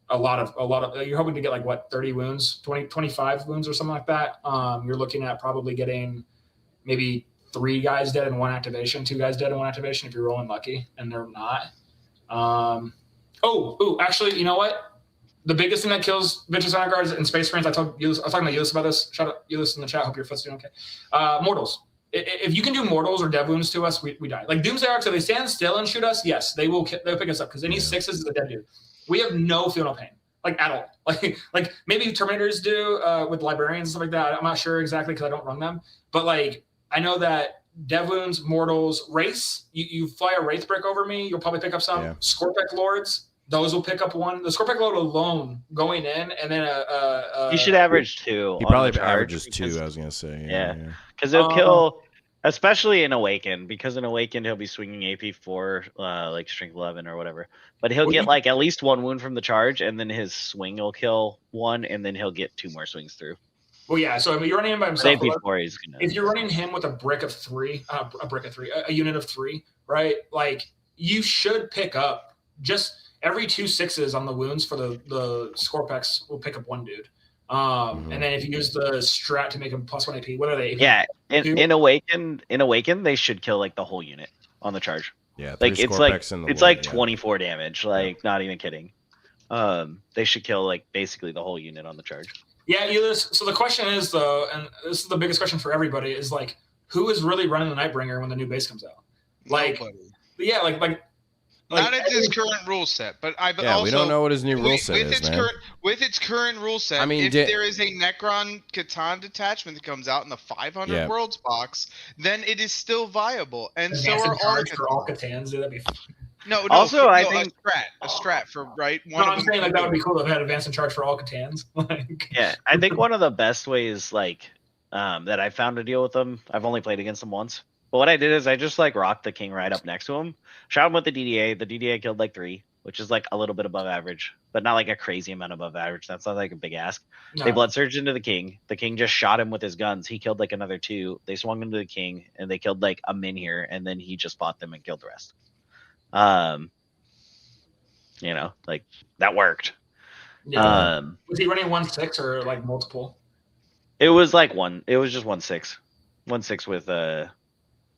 A lot of you're hoping to get like what 30 wounds 25 wounds or something like that. You're looking at probably getting maybe 3 guys dead in 1 activation, 2 guys dead in 1 activation if you're rolling lucky, and they're not. Actually, you know what, the biggest thing that kills Victor's Honor Guards and Space Marines, I was talking to Ulysses about this. Shout out Ulysses in the chat, hope your foot's doing okay. Mortals, if you can do mortals or dev wounds to us, we die. Like Doomsday Arcs, if they stand still and shoot us, yes, they'll pick us up, because any 6s is a dead dude. We have no feel no pain, like at all. Like maybe Terminators do with librarians and stuff like that. I'm not sure exactly because I don't run them. But like I know that dev wounds, mortals, Wraiths, you fly a Wraith brick over me, you'll probably pick up some. Yeah. Scorpec Lords, those will pick up 1. The Scorpec Lord alone going in, and then you should average 2. He probably averages 2. I was gonna say. Yeah, because they'll kill. Especially in Awakened, because in Awakened he'll be swinging AP4, like Strength 11 or whatever. But he'll get like at least 1 wound from the charge, and then his swing will kill 1, and then he'll get 2 more swings through. Well, yeah. So if you're running him by himself, if you're running him with a unit of 3, right? Like you should pick up just every 2 6s on the wounds for the Scorpex will pick up 1 dude. And then if you use the strat to make them +1 AP, what are they? Yeah, in Awaken, they should kill like the whole unit on the charge. Yeah, like it's like 24 damage. Like not even kidding. They should kill like basically the whole unit on the charge. Yeah, so the question is though, and this is the biggest question for everybody, is like who is really running the Nightbringer when the new base comes out? Like, nobody. Yeah, like Not at this current rule set, but also we don't know what his new rule set is, man. With its current rule set, I mean, if there is a Necron Catan detachment that comes out in the 500 Worlds box, then it is still viable, and so are all for all Catans. That'd be. No. Also, I think a strat for right. No, I'm saying like that would be cool if it had advance in charge for all Catans. Yeah, I think one of the best ways like that I found to deal with them. I've only played against them once. But what I did is I just like rocked the king right up next to him, shot him with the DDA. The DDA killed like 3, which is like a little bit above average, but not like a crazy amount above average. That's not like a big ask. No. They blood surged into the king. The king just shot him with his guns. He killed like another 2. They swung into the king and they killed like a min here, and then he just fought them and killed the rest. You know, like that worked. Yeah. Was he running 1/6 or like multiple? It was like one. It was just 1/6. 1/6 with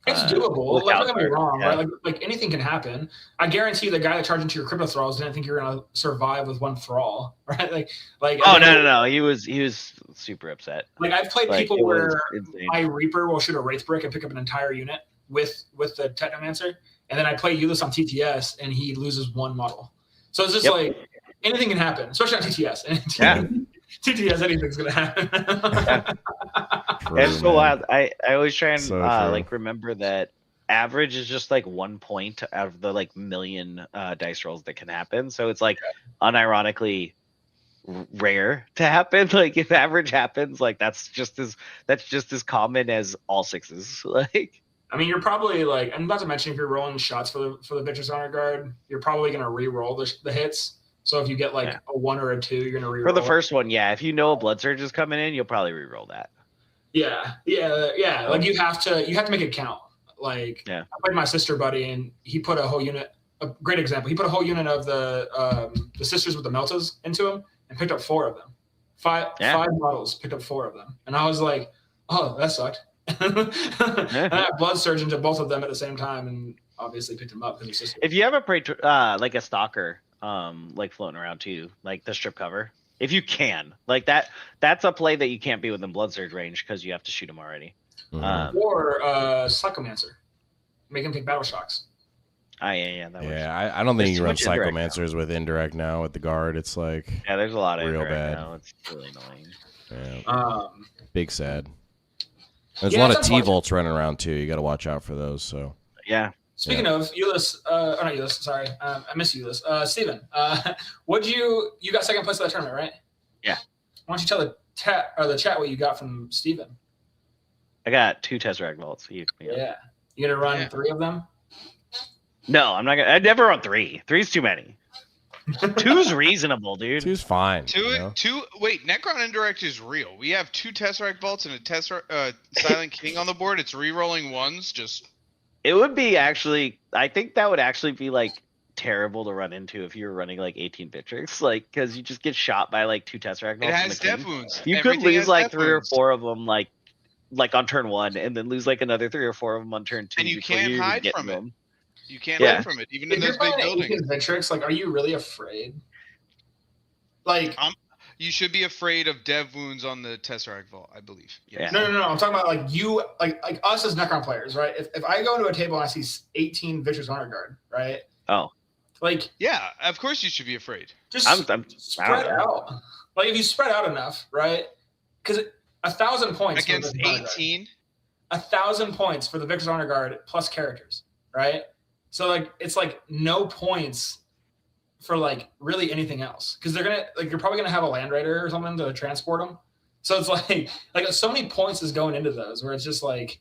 It's doable. Like, don't get me wrong, right? Like anything can happen. I guarantee the guy that charged into your crypto thralls didn't think you were gonna survive with 1 thrall, right? Like. Oh no! He was super upset. Like I've played people where my Reaper will shoot a Wraith Brick and pick up an entire unit with the Technomancer, and then I play Ulyss on TTS and he loses 1 model. So it's just like anything can happen, especially on TTS. Yeah. TTS, anything's gonna happen. It's so wild. I always try and like remember that average is just like 1 point out of the like million dice rolls that can happen. So it's like unironically rare to happen. Like if average happens, like that's just as common as all 6s. Like I mean, you're probably like I'm about to mention if you're rolling shots for the Victor's Honor Guard, you're probably gonna re-roll the hits. So if you get like a 1 or a 2, you're gonna re-roll. For the first one, yeah. If you know a blood surge is coming in, you'll probably re-roll that. Yeah. Like you have to make it count. Like I played my sister buddy, and he put a whole unit. A great example. He put a whole unit of the sisters with the meltas into him, and picked up 4 of them. Five models, picked up 4 of them, and I was like, oh, that sucked. And I blood surge into both of them at the same time, and obviously picked them up because sister. If you ever played like a stalker. Like floating around too, like the strip cover. If you can, like that's a play that you can't be within blood surge range because you have to shoot him already. Or Psychomancer, make him take battle shocks. That works. Yeah, I don't think you can run Psychomancers with indirect now with the guard. It's like there's a lot of real indirect bad. now. It's really annoying. Yeah. Big sad. There's a lot of T-Volts running around too. You got to watch out for those. So Speaking of Ulyss, not Ulyss, sorry. I miss Ulyss. Steven, you got second place at that tournament, right? Yeah. Why don't you tell the chat what you got from Steven? I got 2 Tesseract Vaults. Yeah. You gonna run 3 of them? No, I'm not gonna. I'd never run 3. 3's too many. 2's reasonable, dude. 2's fine. Wait, Necron Indirect is real. We have 2 Tesseract Vaults and a Silent King on the board. It's re-rolling 1s, just... It would be actually, I think that would actually be like terrible to run into if you were running like 18 Bitrix, like because you just get shot by like 2 Tesseract Vaults. It has death wounds. You could lose like 3 or 4 of them like on turn 1, and then lose like another 3 or 4 of them on turn 2. And you can't hide from it. You can't hide from it, even in those big buildings. Bitrix, like, are you really afraid? Like, you should be afraid of dev wounds on the Tesseract Vault, I believe. Yes. No. I'm talking about like you, like us as Necron players, right? If I go into a table and I see 18 Victor's Honor Guard, right? Oh. Like. Yeah, of course you should be afraid. Just spread out. Like if you spread out enough, right? Because 1,000 points against 18. 1,000 points for the Victor's Honor Guard plus characters, right? So like it's like no points for like really anything else because you're probably gonna have a Land Raider or something to transport them. So it's like so many points is going into those where it's just like,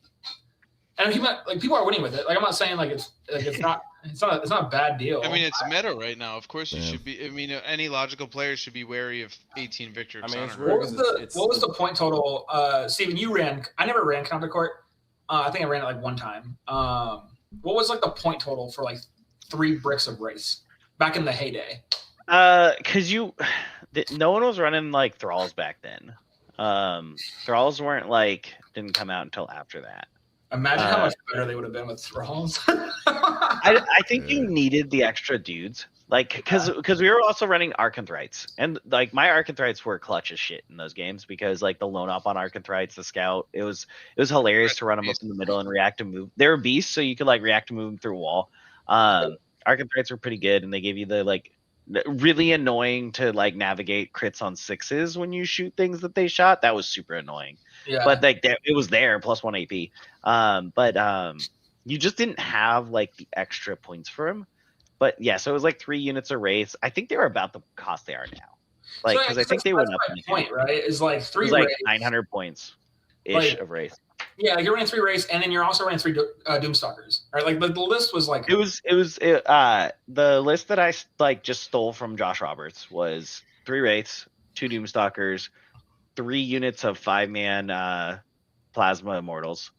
and people are winning with it. Like I'm not saying like it's not a bad deal. I mean it's meta right now. Of course you should be. I mean any logical player should be wary of 18 Victor's Honor. What was the point total? Steven, you ran. I never ran Counter Court. I think I ran it like 1 time. What was like the point total for like 3 bricks of race? Back in the heyday, because no one was running like thralls back then. Thralls didn't come out until after that. Imagine how much better they would have been with thralls. I think you needed the extra dudes, like because we were also running Arcanthrites, and like my Arcanthrites were clutch as shit in those games because like the lone op on Arcanthrites, the scout, it was hilarious to run them up in the middle and react to move. They were beasts, so you could like react to move them through a wall. Archetypes were pretty good, and they gave you the like really annoying to like navigate crits on 6s when you shoot things that they shot. That was super annoying. Yeah. But like it was there plus 1 AP. But you just didn't have like the extra points for him. But yeah, so it was like 3 units of wraiths. I think they were about the cost they are now. Like because I think they went up. My point, right? Is like 3 it was like wraiths, 900 points ish like, of wraiths. Yeah, like you're running 3 wraiths, and then you're also running 3 Doomstalkers. Right? Like the list was like It was the list that I like just stole from Josh Roberts was 3 wraiths, 2 Doomstalkers, 3 units of 5-man plasma immortals,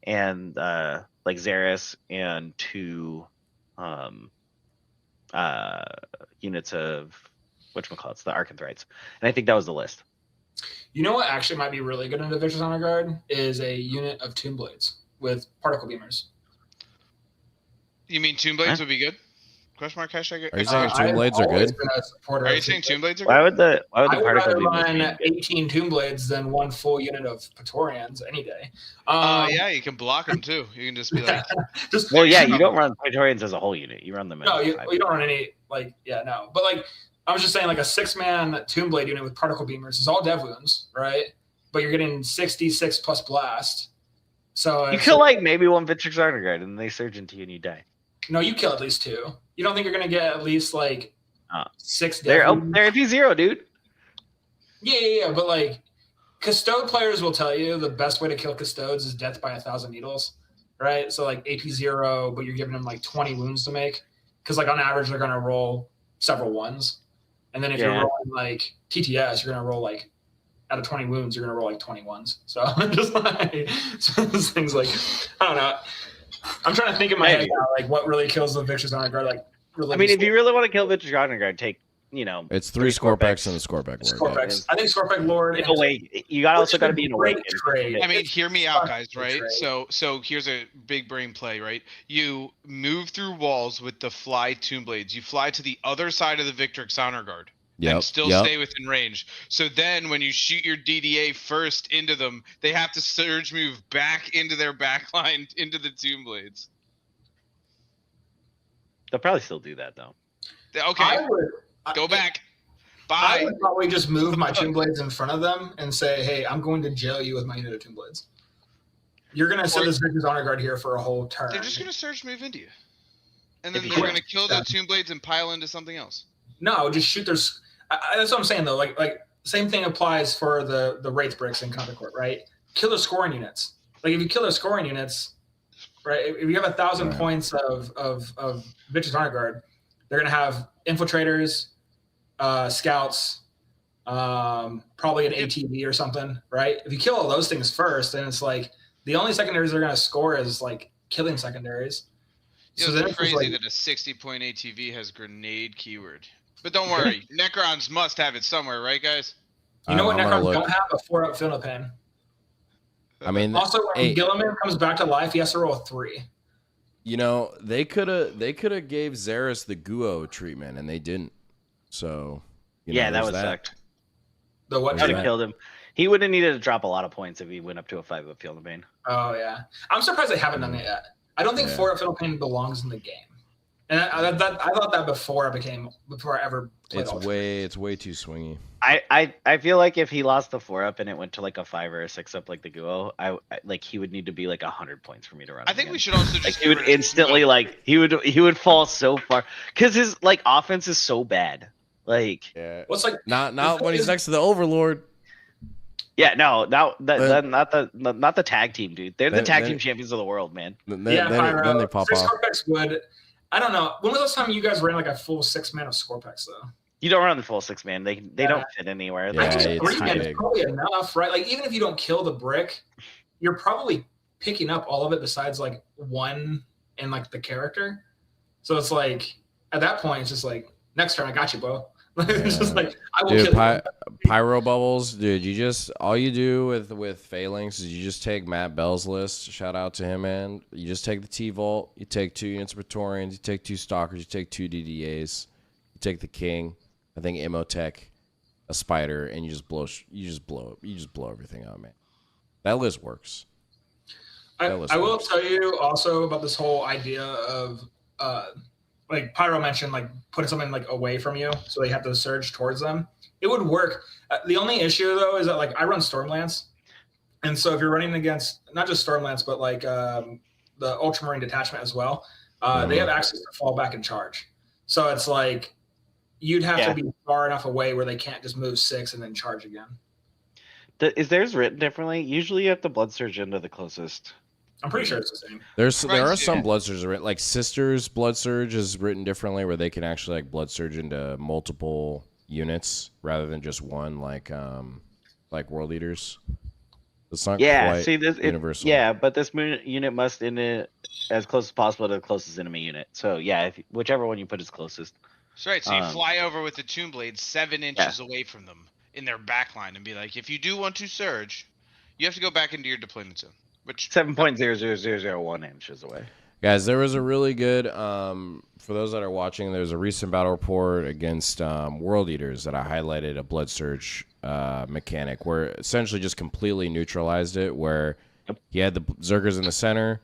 and like Xeris, and 2 units of whatchamacallits, the Arcanthrites. And I think that was the list. You know what actually might be really good in the Victor's Honor Guard is a unit of Tomb Blades with particle beamers. You mean Tomb Blades would be good? Question mark hashtag. Are you saying Tomb Blades are good? Are you saying Tomb Blades are good? Why would the I would particle rather beamers run 18 Tomb Blades than 1 full unit of Praetorians any day. Yeah, you can block them too. You can just be like, well, yeah, you don't run Praetorians as a whole unit. You run them. No, you don't run any like no. But like I was just saying, like a 6-man Tomb Blade unit with particle beamers is all dev wounds, right? But you're getting 66 plus blast. So you kill like maybe 1 Victor's Honor Guard and they surge into you and you die. No, you kill at least 2. You don't think you're gonna get at least like 6 dev They're wounds? they're AP0, dude. Yeah. But like Custode players will tell you the best way to kill Custodes is death by 1,000 needles, right? So like AP0, but you're giving them like 20 wounds to make, because like on average they're gonna roll several 1s. And then if you're rolling like TTS, you're going to roll like out of 20 wounds, you're going to roll like 20 1s. So just like so things like, I don't know. I'm trying to think in my head now, like what really kills the Victor's Honor Guard. Like, I mean, if you really want to kill Victor's Honor Guard, take, it's 3 Scorpex and a Scorpec Lord. Scorpex. I think Scorpec Lord. You also got to be in a way. I mean, hear me out, guys. Right. So here's a big brain play. Right. You move through walls with the fly Tomb Blades. You fly to the other side of the Victor's Honor Guard. And still stay within range. So then when you shoot your DDA first into them, they have to surge move back into their backline into the Tomb Blades. They'll probably still do that though. Okay. Go back. Bye. I would probably just move my Tomb Blades in front of them and say, hey, I'm going to jail you with my unit of Tomb Blades. You're going to sit this Victor's Honor Guard here for a whole turn. They're just going to surge move into you. And then they're going to kill the Tomb Blades and pile into something else. No, just shoot their... that's what I'm saying, though. Like same thing applies for the Wraith Bricks in Content Court, right? Kill their scoring units. Like, if you kill their scoring units, right, if you have 1,000 points of Victor's Honor Guard, they're going to have Infiltrators, Scouts, probably an ATV or something, right? If you kill all those things first, then it's like the only secondaries they're going to score is like killing secondaries. Yeah, so it's crazy that a 60-point ATV has grenade keyword. But don't worry, Necrons must have it somewhere, right, guys? You know what Necrons don't have? A 4-up Philippine. I mean, also when Gilliman comes back to life, he has to roll a 3. You know, they could have gave Xeris the Guo treatment, and they didn't. So, that would sucked. The what? Would have killed him. He would have needed to drop a lot of points if he went up to a 5-up Field of Pain. Oh yeah, I'm surprised they haven't done it yet. I don't think 4-up Field of Pain belongs in the game, and I thought that before I ever played. It's way too swingy. I feel like if he lost the 4-up and it went to like a 5 or a 6-up like the Guo, I like he would need to be like 100 points for me to run. I think we should also just like he would instantly like he would fall so far because his like offense is so bad. Like what's like not when he's next to the Overlord. Yeah, no, not the tag team, dude. They're the tag team champions of the world, man. Then they pop off. Scorpex would. I don't know. When was the last time you guys ran like a full 6-man of Scorpex though? You don't run the full 6-man. They don't fit anywhere. Yeah, I think 3-man is probably enough, right? Like even if you don't kill the brick, you're probably picking up all of it besides like 1 in like the character. So it's like at that point, it's just like next turn, I got you, bro. It's just like I will kill you. Pyro bubbles, dude. All you do with Phalanx is you just take Matt Bell's list. Shout out to him, man. You just take the T-Volt. You take 2 units of Praetorians. You take 2 Stalkers. You take 2 DDAs. You take the King. I think Imhotep, a Spider, and you just blow everything out, man. That list works. I will tell you also about this whole idea of like Pyro mentioned, like putting something like away from you, so they have to surge towards them. It would work. The only issue though is that like I run Stormlance, and so if you're running against not just Stormlance but like the Ultramarine detachment as well, they have access to fall back and charge. So it's like you'd have to be far enough away where they can't just move 6 and then charge again. Is theirs written differently? Usually you have to blood surge into the closest. I'm pretty sure it's the same. There are some blood surges written, like Sisters blood surge is written differently, where they can actually like blood surge into multiple units rather than just one, like World Eaters. It's not quite universal. But this unit must in it as close as possible to the closest enemy unit. So yeah, whichever one you put is closest. That's right. So you fly over with the Tomb Blade 7 inches away from them in their backline and be like, if you do want to surge, you have to go back into your deployment zone. Which 7.00001 inches away. Guys, there was a really good, for those that are watching, there's a recent battle report against World Eaters that I highlighted a blood surge mechanic where essentially just completely neutralized it, where he had the Zergers in the center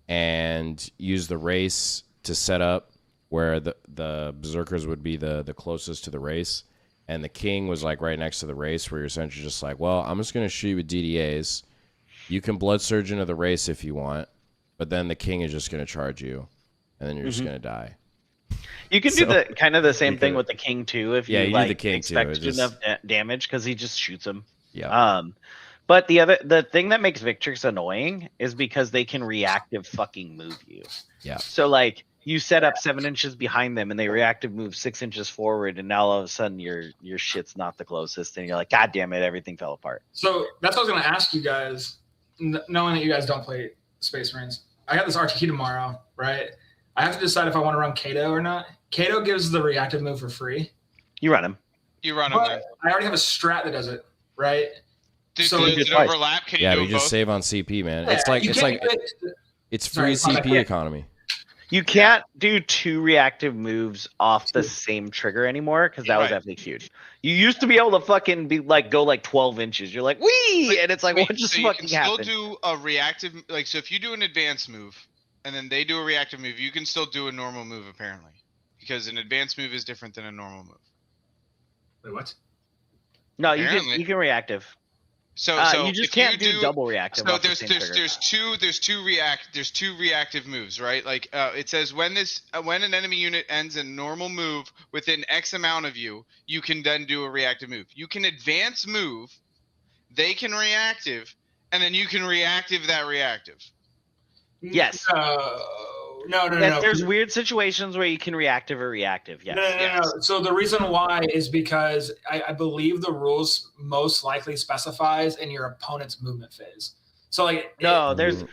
and used the race to set up where the Berserkers would be the closest to the race, and the King was like right next to the race, where you're essentially just like, well, I'm just going to shoot you with DDAs. You can blood surge into the race if you want, but then the King is just going to charge you, and then you're just going to die. You can do the kind of the same thing with the King too, if you do the King expect too. enough damage, because he just shoots him. Yeah. But the thing that makes Victrix annoying is because they can reactive fucking move you. Yeah. So like you set up 7 inches behind them and they reactive move 6 inches forward, and now all of a sudden your shit's not the closest, and you're like, God damn it, everything fell apart. So that's what I was gonna ask you guys, knowing that you guys don't play Space Marines. I got this RTQ tomorrow, right? I have to decide if I want to run Kato or not. Kato gives the reactive move for free. You run him. But I already have a strat that does it, right? Does it overlap? Can you do we just both? save on CP, man. Yeah, it's free CP economy. You can't do 2 reactive moves off the same trigger anymore, because that was FAQ'd. You used to be able to fucking go like 12 inches. You're like, wee! And it's like, what just fucking happened? You can still do a reactive, like, so if you do an advanced move, and then they do a reactive move, you can still do a normal move, apparently. Because an advanced move is different than a normal move. Wait, what? No, you can reactive. So you just can't do double reactive. So there's two reactive moves, right? Like it says when an enemy unit ends a normal move within X amount of you, you can then do a reactive move. You can advance move, they can reactive, and then you can reactive that reactive. Yes. No. There's weird situations where you can reactive or reactive. Yes. No. So the reason why is because I believe the rules most likely specifies in your opponent's movement phase. So like there's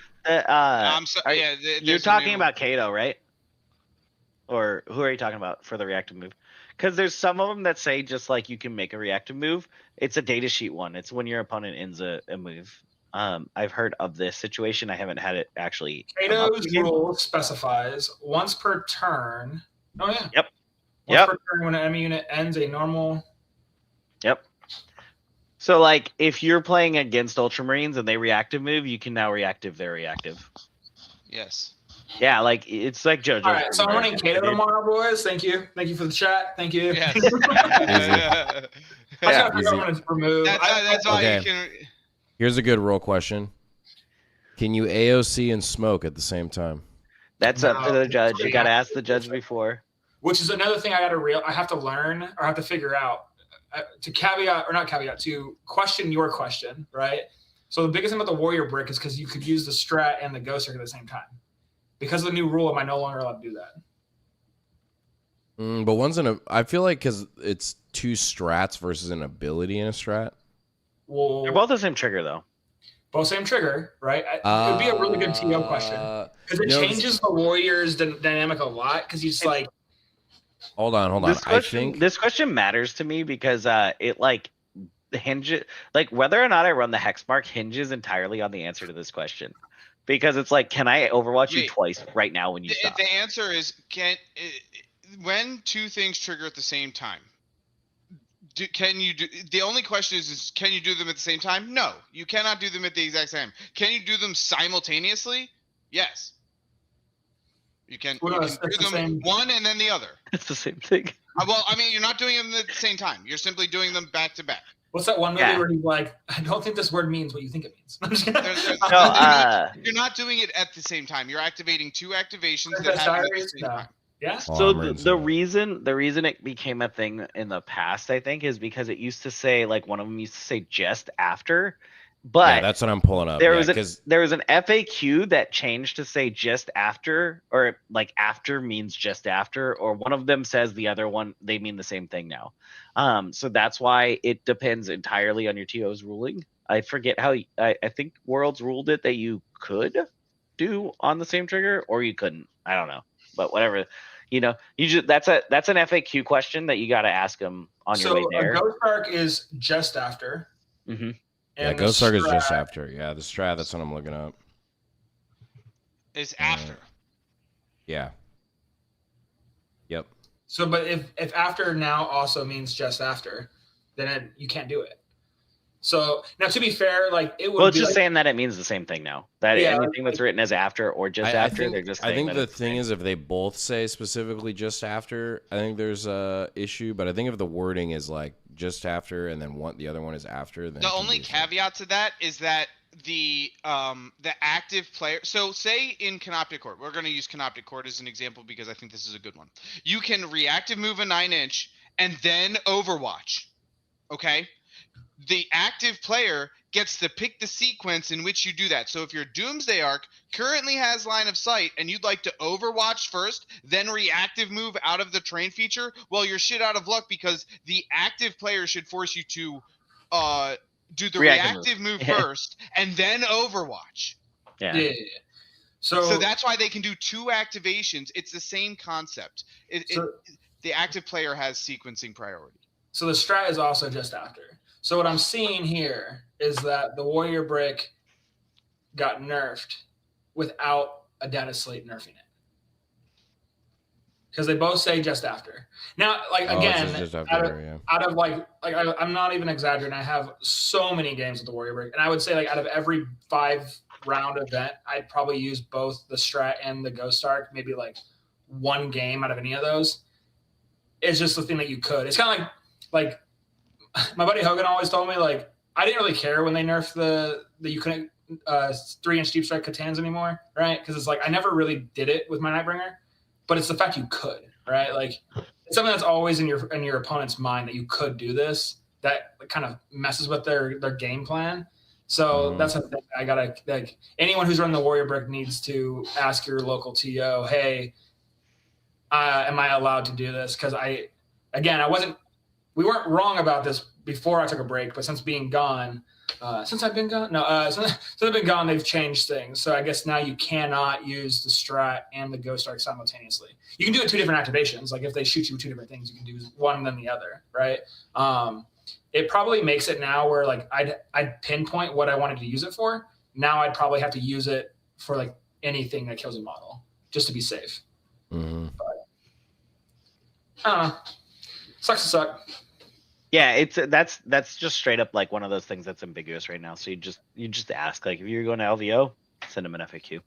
you're talking about Kato, right? Or who are you talking about for the reactive move? Because there's some of them that say just like you can make a reactive move. It's a datasheet one. It's when your opponent ends a move. I've heard of this situation. I haven't had it actually. Kato's rule specifies once per turn. Oh yeah. Yep. Once per turn when an enemy unit ends a normal. Yep. So like if you're playing against Ultramarines and they reactive move, you can now reactive their reactive. Yes. Yeah, like it's like JoJo. All right, so I'm running Kato tomorrow, boys. Thank you for the chat. Thank you. Yes. I gotta figure out when to remove. That's all you can. Here's a good role question. Can you AOC and smoke at the same time? That's up to the judge. You got to ask the judge before. Which is another thing I have to learn or have to figure out to question your question, right? So the biggest thing about the warrior brick is because you could use the strat and the ghost trick at the same time. Because of the new rule, am I no longer allowed to do that? But I feel like because it's 2 strats versus an ability in a strat. Well, they're both the same trigger, though. Both same trigger, right? It would be a really good TO question because it changes the warrior's dynamic a lot. Because he's like, hold on. This question matters to me because it like hinges, like whether or not I run the hex mark hinges entirely on the answer to this question. Because it's like, can I Overwatch you twice right now when you stop? The answer is when 2 things trigger at the same time. The only question is can you do them at the same time? No, you cannot do them at the exact same time. Can you do them simultaneously? Yes. You can, Well, you no, can it's do the them same. one and then the other. It's the same thing. Well, I mean, you're not doing them at the same time. You're simply doing them back to back. What's that one movie Yeah. where he's like, I don't think this word means what you think it means. I'm just kidding. You're not doing it at the same time. You're activating two activations that Princess happen at the Diaries? same No. time. Yeah. So Armors, the reason it became a thing in the past, I think, is because it used to say, like, one of them used to say just after, but Yeah, that's what I'm pulling up. there Yeah, was because there was an FAQ that changed to say just after, or like after means just after, or one of them says the other one, they mean the same thing now. So that's why it depends entirely on your TO's ruling. I forget how I think Worlds ruled it that you could do on the same trigger or you couldn't. I don't know, but whatever. You just that's an FAQ question that you got to ask them on your way there. So a Ghost Arc is just after. Mm-hmm. yeah, Ghost Arc is just after. Yeah, the strat. That's what I'm looking up. Is after. Yeah. Yep. So, but if after now also means just after, then you can't do it. So now, to be fair, like it would. Well, it's be just like, saying that it means the same thing now. That anything that's written as after or just after, they're just. I saying think that the it's thing same. is, if they both say specifically just after, I think there's a issue. But I think if the wording is like just after, and then the other one is after, then The only caveat to that is that the active player. So say in Canoptic Court, we're going to use Canoptic Court as an example because I think this is a good one. You can reactive move a 9-inch and then Overwatch. Okay. The active player gets to pick the sequence in which you do that. So if your Doomsday Arc currently has line of sight and you'd like to Overwatch first, then reactive move out of the train feature, well, you're shit out of luck because the active player should force you to do the reactive move first and then Overwatch. Yeah. So that's why they can do two activations. It's the same concept. The active player has sequencing priority. So the strat is also just after. So what I'm seeing here is that the Warrior Brick got nerfed without a data slate nerfing it. Because they both say just after. Now, like again, just after, out of I'm not even exaggerating. I have so many games with the Warrior Brick, and I would say like out of every 5-round event, I'd probably use both the strat and the Ghost Arc. Maybe like one game out of any of those. It's just the thing that you could. It's kind of like my buddy Hogan always told me, like, I didn't really care when they nerfed the you couldn't 3-inch deep strike Catans anymore, right? Because it's like I never really did it with my Nightbringer, but it's the fact you could, right? Like it's something that's always in your opponent's mind that you could do this. That kind of messes with their game plan. So that's the thing. I gotta like anyone who's running the Warrior Brick needs to ask your local TO, hey, am I allowed to do this? Because we weren't wrong about this before I took a break, but since being gone, since I've been gone, they've changed things. So I guess now you cannot use the strat and the Ghost Arc simultaneously. You can do it 2 different activations. Like if they shoot you with 2 different things, you can do one and then the other, right? It probably makes it now where like I'd pinpoint what I wanted to use it for. Now I'd probably have to use it for like anything that kills a model just to be safe. Mm-hmm. But I don't know. Sucks to suck. Yeah, that's just straight up like one of those things that's ambiguous right now. So you just ask, like, if you're going to LVO, send them an FAQ.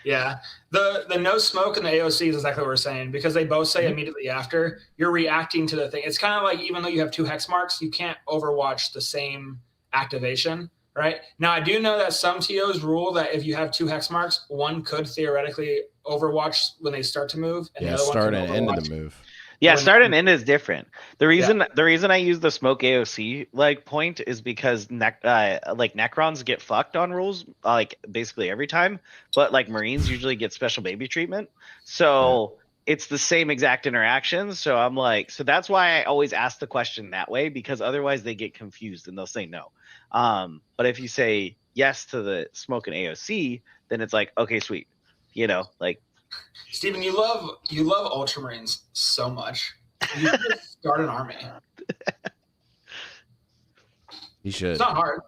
Yeah, the no smoke and the AOC is exactly what we're saying because they both say immediately after you're reacting to the thing. It's kind of like even though you have 2 hex marks, you can't Overwatch the same activation, right? Now I do know that some TOs rule that if you have 2 hex marks, one could theoretically Overwatch when they start to move, and the other start one and end of the move. Yeah, start and end is different. The reason I use the smoke AOC like point is because Necrons get fucked on rules like basically every time, but like Marines usually get special baby treatment. So it's the same exact interaction. So I'm like, so that's why I always ask the question that way because otherwise they get confused and they'll say no. But if you say yes to the smoke and AOC, then it's like, okay, sweet, like. Steven, you love Ultramarines so much. You should just start an army. You should. It's not hard.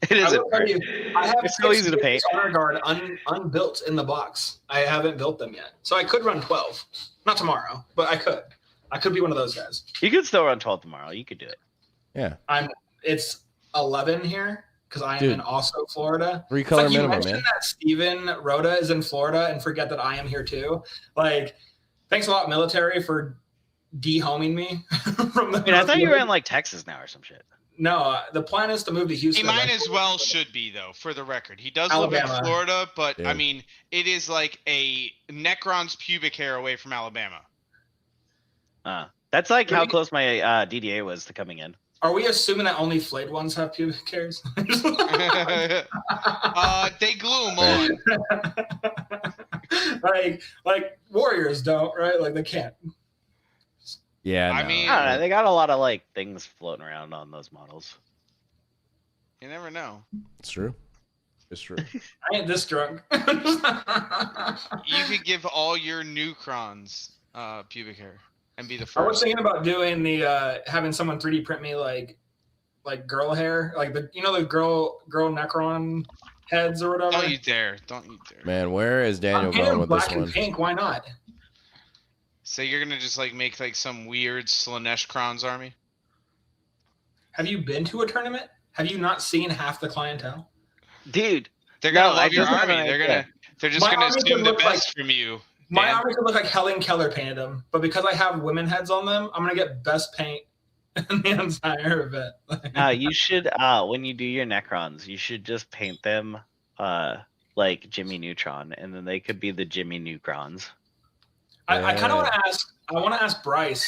It isn't. I have it's so easy to paint. Honor Guard unbuilt in the box. I haven't built them yet, so I could run 12. Not tomorrow, but I could. I could be one of those guys. You could still run 12 tomorrow. You could do it. Yeah. It's 11 here, because I am Dude. in also Florida. 3-color you minimum, mentioned man. that Steven Rhoda is in Florida and forget that I am here too. Like, thanks a lot, military, for de-homing me from the. I mean, I thought you were in like Texas now or some shit. No, the plan is to move to He Houston. might eventually. as well should be though, for the record. He does live Alabama. in Florida, but I Yeah. mean, it is like a Necron's pubic hair away from Alabama. That's like how close my DDA was to coming in. Are we assuming that only flayed ones have pubic hairs? They glue them on. like warriors don't, right? Like they can't. Yeah, I no. mean- I don't know. They got a lot of like things floating around on those models. You never know. It's true. It's true. I ain't this drunk. You could give all your Necrons pubic hair and be the I was first. thinking about doing the having someone 3D print me like girl hair, like the girl Necron heads or whatever. Don't you dare! Don't you dare! Man, where is Daniel I'm going painting with black this and one? pink. Why not? So you're gonna just like make like some weird Slanesh Kron's army? Have you been to a tournament? Have you not seen half the clientele? Dude, They're gonna No, I love your just have army. an They're idea. just My gonna army assume could the look like- best from you. My Dan. army could look like Helen Keller painted them, but because I have women heads on them, I'm gonna get best paint in the entire event. you should when you do your Necrons, you should just paint them like Jimmy Neutron, and then they could be the Jimmy Neutrons. I kind of want to ask. I want to ask Bryce.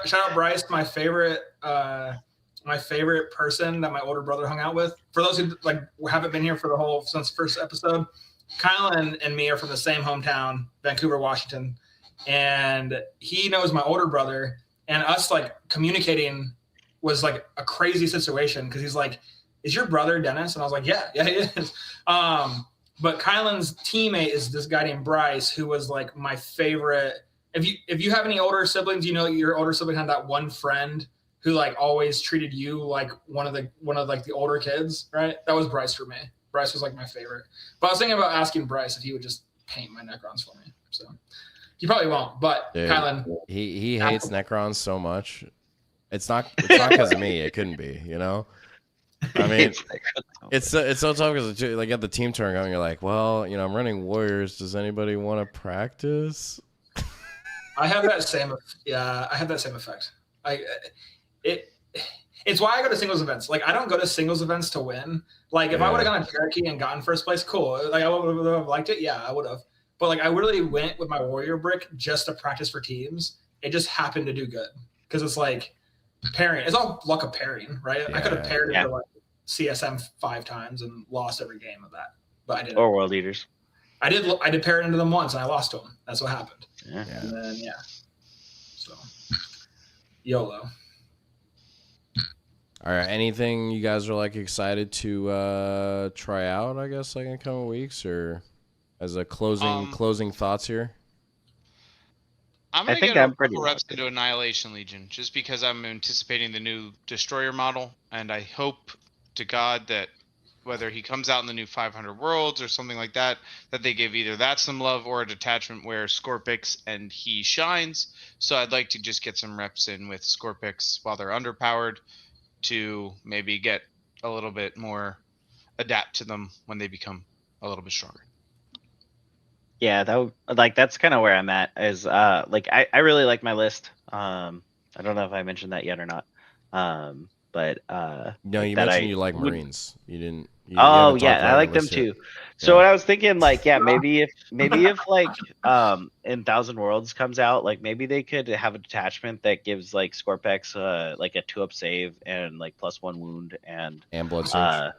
Shout out Bryce, my favorite person that my older brother hung out with. For those who like haven't been here for the whole since first episode, Kyle and me are from the same hometown, Vancouver, Washington, and he knows my older brother. And us like communicating was like a crazy situation because he's like, "Is your brother Dennis?" And I was like, "Yeah, he is." But Kylan's teammate is this guy named Bryce, who was like my favorite. If you have any older siblings, you know your older sibling had that one friend who like always treated you like one of like the older kids, right? That was Bryce for me. Bryce was like my favorite. But I was thinking about asking Bryce if he would just paint my Necrons for me. So he probably won't. But Dude, Kylan, he hates Necrons so much. It's not because of me. It couldn't be, you know. I mean, it's so tough because like at the team turn going, you're like, well, you know, I'm running Warriors. Does anybody want to practice? I have that same. Yeah, I have that same effect. It's why I go to singles events. Like I don't go to singles events to win. Like if I would have gone to Cherokee and gotten first place, cool. Like I would have liked it. Yeah, I would have. But like I really went with my Warrior brick just to practice for teams. It just happened to do good because it's like pairing. It's all luck of pairing, right? Yeah. I could have paired into like CSM 5 times and lost every game of that, but I didn't. Or World Eaters. I did pair it into them once and I lost to them. That's what happened. Yeah. And then so YOLO. All right. Anything you guys are like excited to try out? I guess like in a couple weeks or as a closing thoughts here. I'm gonna think get I'm a pretty couple reps lucky. into Annihilation Legion just because I'm anticipating the new Destroyer model, and I hope to God that whether he comes out in the new 500 Worlds or something like that, that they give either that some love or a detachment where Scorpix and he shines. So I'd like to just get some reps in with Scorpix while they're underpowered to maybe get a little bit more adapt to them when they become a little bit stronger. Yeah, that's kind of where I'm at. Is like I really like my list. I don't know if I mentioned that yet or not. But No, you that mentioned I you like would- Marines. You didn't. You Oh haven't talked yeah, about I your like them list too. yet. So Yeah. what I was thinking, like, yeah, maybe if like in Thousand Worlds comes out, like maybe they could have a detachment that gives like Scorpex like a 2-up save and like +1 wound and Blood Surge.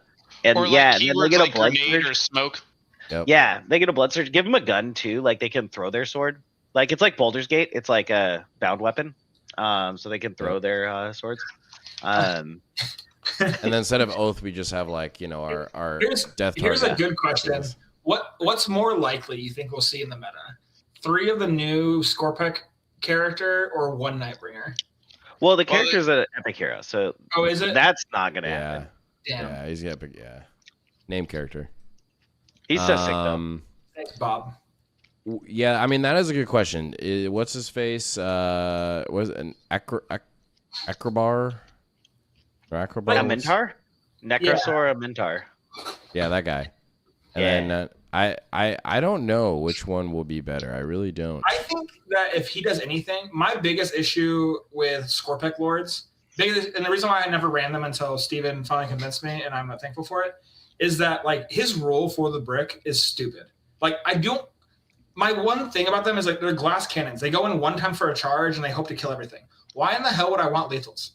and Or yeah, like and then they keywords get a like blood grenade surge. or smoke. Yep. Yeah, they get a blood surge. Give them a gun too. Like they can throw their sword. Like it's like Baldur's Gate. It's like a bound weapon. So they can throw their swords. And then instead of Oath, we just have like, you know, our Death Here's a Target. good question. What's more likely you think we'll see in the meta? 3 of the new Scorpec character or 1 Nightbringer? Well, the character's an epic hero, so Oh, is it? that's not gonna Yeah. happen. Damn. Yeah, he's got big. Yeah. Name character. He's so sick though. Thanks, Bob. Yeah, I mean that is a good question. What's his face? Was it an Acrobar? Or Acrobar? Like a Mentar? Necrosaur Mentar. Yeah, that guy. And then I don't know which one will be better. I really don't. I think that if he does anything, my biggest issue with Scorpec Lords, and the reason why I never ran them until Steven finally convinced me, and I'm thankful for it, is that like his rule for the brick is stupid. Like my one thing about them is like they're glass cannons. They go in one time for a charge and they hope to kill everything. Why in the hell would I want lethals?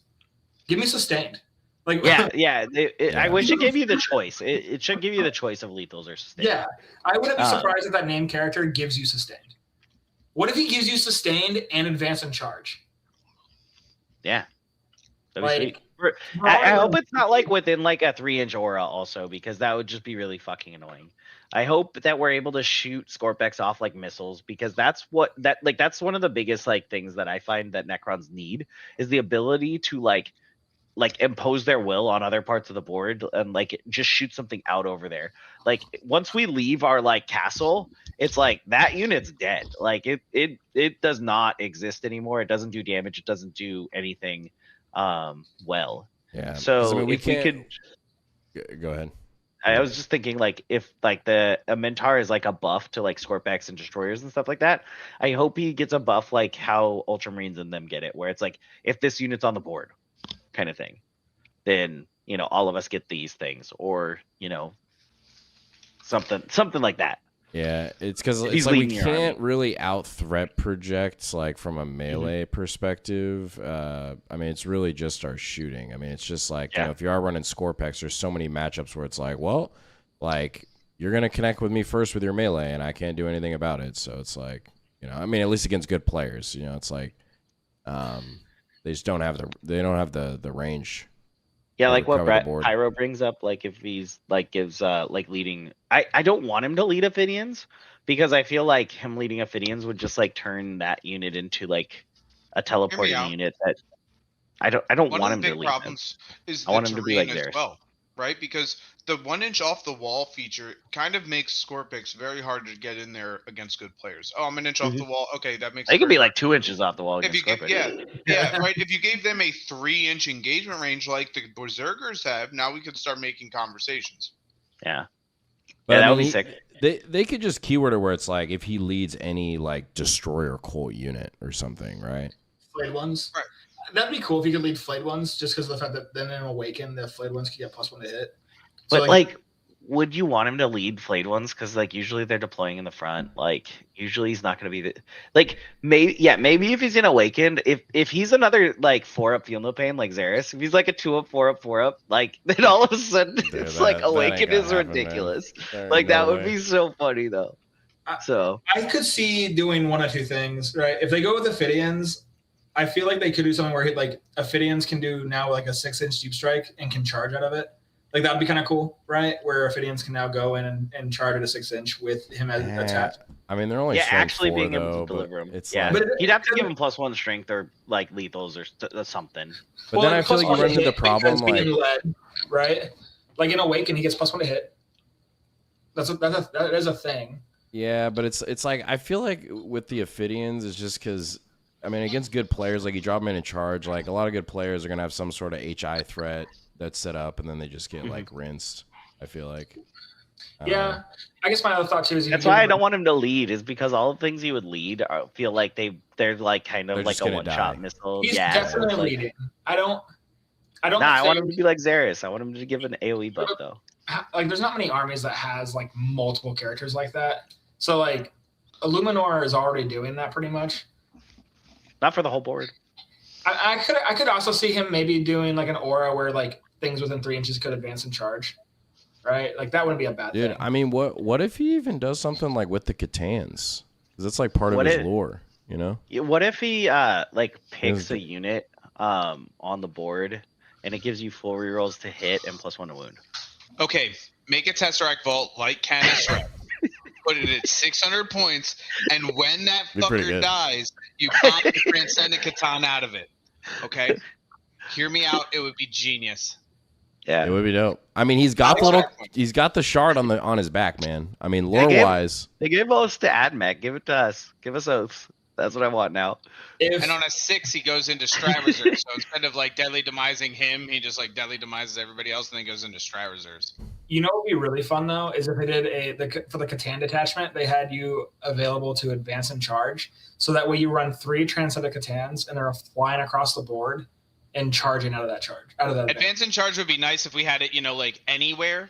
Give me sustained. Like I wish it gave you the choice. It should give you the choice of lethals or sustained. Yeah, I wouldn't be surprised if that name character gives you sustained. What if he gives you sustained and advance and charge? Yeah. Like, I hope it's not like within like a 3-inch aura also, because that would just be really fucking annoying. I hope that we're able to shoot Scorpex off like missiles, because that's one of the biggest like things that I find that Necrons need is the ability to like impose their will on other parts of the board and like just shoot something out over there. Like once we leave our like castle, it's like that unit's dead. Like it does not exist anymore. It doesn't do damage. It doesn't do anything well. Yeah. So I mean, we could go ahead. I was just thinking like if like the Mentar is like a buff to like Scorpex and destroyers and stuff like that, I hope he gets a buff like how Ultramarines and them get it, where it's like if this unit's on the board kind of thing, then all of us get these things, or something like that. Yeah, it's because He's like we leading your can't army. really out threat project like from a melee perspective. I mean, it's really just our shooting. I mean, it's just like if you are running Scorpex, there's so many matchups where it's like, well, like you're gonna connect with me first with your melee, and I can't do anything about it. So it's like, I mean, at least against good players, it's like, they just don't have the range. Yeah, like what cover the board. Pyro brings up, like if he's like gives like leading, I don't want him to lead Ophidians, because I feel like him leading Ophidians would just like turn that unit into like a teleporting unit that I don't want him to lead. One of the big problems is I want him to be like as theirs. well, right? Because the 1-inch off the wall feature kind of makes Scorpex very hard to get in there against good players. Oh, I'm an inch off the wall. Okay, that makes it could be like 2 inches off the wall. If you give, right. If you gave them a 3-inch engagement range like the Berserkers have, now we could start making conversations. Yeah, but that would be sick. They could just keyword it where it's like if he leads any like destroyer cult unit or something, right? Flayed ones. Right. That'd be cool if you could lead flayed ones, just because of the fact that then in Awaken the flayed ones could get +1 to hit. But like, would you want him to lead flayed ones? Because like usually they're deploying in the front. Like usually he's not going to be maybe if he's in Awakened, if he's another like 4-up Feel No Pain like Xeris, if he's like a 2-up, 4-up, 4-up, like then all of a sudden it's like Awakened is ridiculous. Like that would be so funny though. I could see doing one of two things, right? If they go with Ophidians, I feel like they could do something where like Ophidians can do now like a 6-inch deep strike and can charge out of it. Like that would be kind of cool, right? Where Ophidians can now go in and charge at a 6-inch with him as attached. I mean, they're only actually 4, being though, able to deliver him. It's yeah, like, you'd have to give him +1 strength or like lethals or something. But then I feel like you run into the problem like led, right? Like in Awaken, he gets +1 to hit. That is a thing. Yeah, but it's like I feel like with the Ophidians, it's just because I mean against good players, like you drop them in charge, like a lot of good players are gonna have some sort of HI threat that's set up, and then they just get like rinsed. I feel like. I guess my other thought too is that's why I don't want him to lead, is because all the things he would lead feel like they're like kind of like a one-shot missile. He's definitely leading. I don't. I want him to be like Xeris. I want him to give an AOE buff though. Like, there's not many armies that has like multiple characters like that. So like, Illuminor is already doing that pretty much. Not for the whole board. I could also see him maybe doing like an aura where like things within 3 inches could advance and charge, right? Like that wouldn't be a bad thing. Dude, I mean, what if he even does something like with the Catans? Because that's like part of his lore, What if he like picks a unit on the board and it gives you full rerolls to hit and +1 to wound? Okay, make a Tesseract Vault like Canis Rex. Put it at 600 points, and when that fucker dies, you pop the Transcendent Catan out of it. Okay? Hear me out. It would be genius. Yeah, it would be dope. I mean, he's got the shard on his back, man. I mean, lore wise, they gave us to AdMech. Give it to us. Give us oaths. That's what I want now. And on a 6, he goes into strat reserves. So instead of like deadly demising him, he just like deadly demises everybody else and then goes into strat reserves. You know what would be really fun though is if they did for the Catan detachment, they had you available to advance and charge, so that way you run 3 Transcendent Catans and they're flying across the board and charging out of that Advance and charge would be nice if we had it, like anywhere.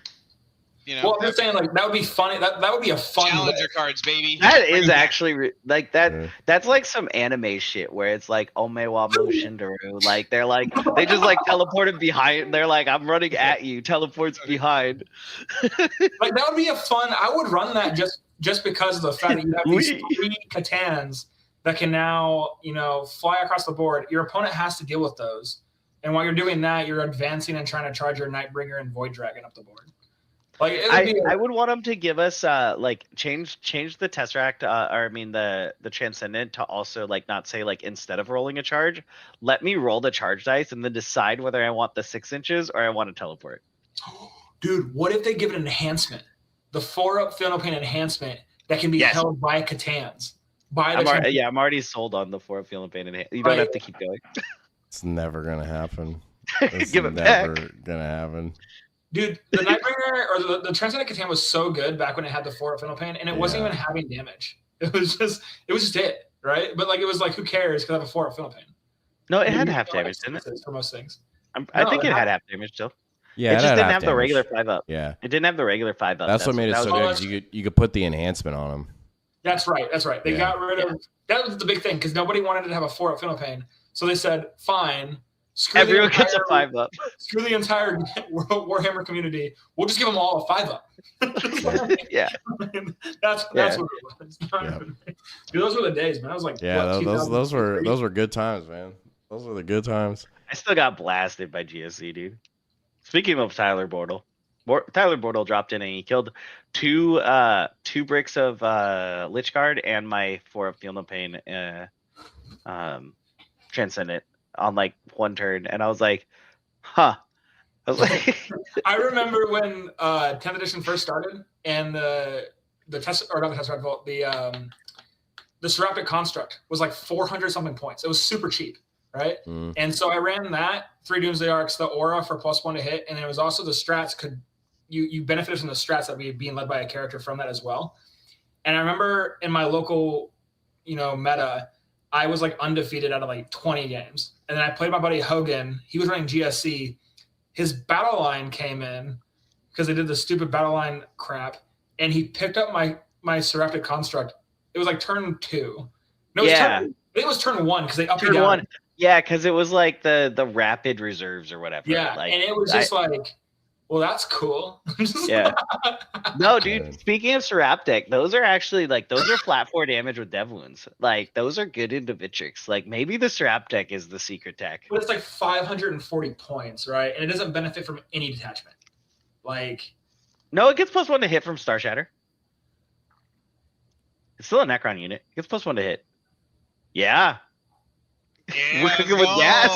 Well, I'm just saying, like, that would be funny. That would be a fun Challenger cards, baby. That is actually like that. Yeah. That's like some anime shit where it's like Omewa Moshindaru. Like they just like teleported behind. They're like, I'm running at you. Teleports behind. Like that would be a fun. I would run that just because of the fact that you have these 3 Catans that can now fly across the board. Your opponent has to deal with those, and while you're doing that, you're advancing and trying to charge your Nightbringer and Void Dragon up the board. Like I would want them to give us like change the Tesseract the Transcendent to also like not say like instead of rolling a charge, let me roll the charge dice and then decide whether I want the 6 inches or I want to teleport. Dude, what if they give it an enhancement? The 4-up Fatal Pain enhancement that can be held by Catans. I'm already sold on the 4-up Fatal Pain enhancement. You don't have to keep going. It's never gonna happen. Give it back. Never gonna happen. Dude, the Nightbringer or the Transcendent Catan was so good back when it had the 4-up Fatal Pain, and it wasn't even having damage. It was just it, right? But like it was like, who cares? Because I have a 4-up Fatal Pain. No, it had half damage, didn't it? For most things. I think it had half damage still. Yeah, it just didn't have the regular 5-up. Yeah, it didn't have the regular 5-up. That's what made it so good. Because you could put the enhancement on them. That's right. They got rid of that was the big thing because nobody wanted to have a 4-up Fatal Pain, so they said, fine. Everyone gets a 5-up. Screw the entire Warhammer community. We'll just give them all a 5-up. Yeah. That's what it was. Dude, those were the days, man. I was like, those were good times, man. Those were the good times. I still got blasted by GSC, dude. Speaking of Tyler Bortle, Tyler Bortle dropped in and he killed two bricks of Lich Guard and my 4-up Feel No Pain Transcendent on like one turn, and I was like, huh. I was like, I remember when 10th edition first started, and the Seraptic Construct was like 400 something points. It was super cheap, right? And so I ran that 3 Doomsday Arcs, the Aura for +1 to hit, and it was also the strats you benefited from the strats that were being led by a character from that as well. And I remember in my local, meta, I was like undefeated out of like 20 games. And then I played my buddy Hogan. He was running GSC. His battle line came in because they did the stupid battle line crap. And he picked up my Seraptic Construct. It was like turn 2. No, it was turn 1 because they upped it down. 1. Yeah, because it was like the rapid reserves or whatever. Yeah, and it was just like, well, that's cool. Yeah. No, dude, speaking of Seraptic, those are flat 4 damage with Dev Wounds. Like, those are good into Vitrix. Like, maybe the Seraptic is the secret tech. But it's like 540 points, right? And it doesn't benefit from any detachment. Like... No, it gets +1 to hit from Star Shatter. It's still a Necron unit. It gets +1 to hit. Yeah. Yeah, we're cooking with gas.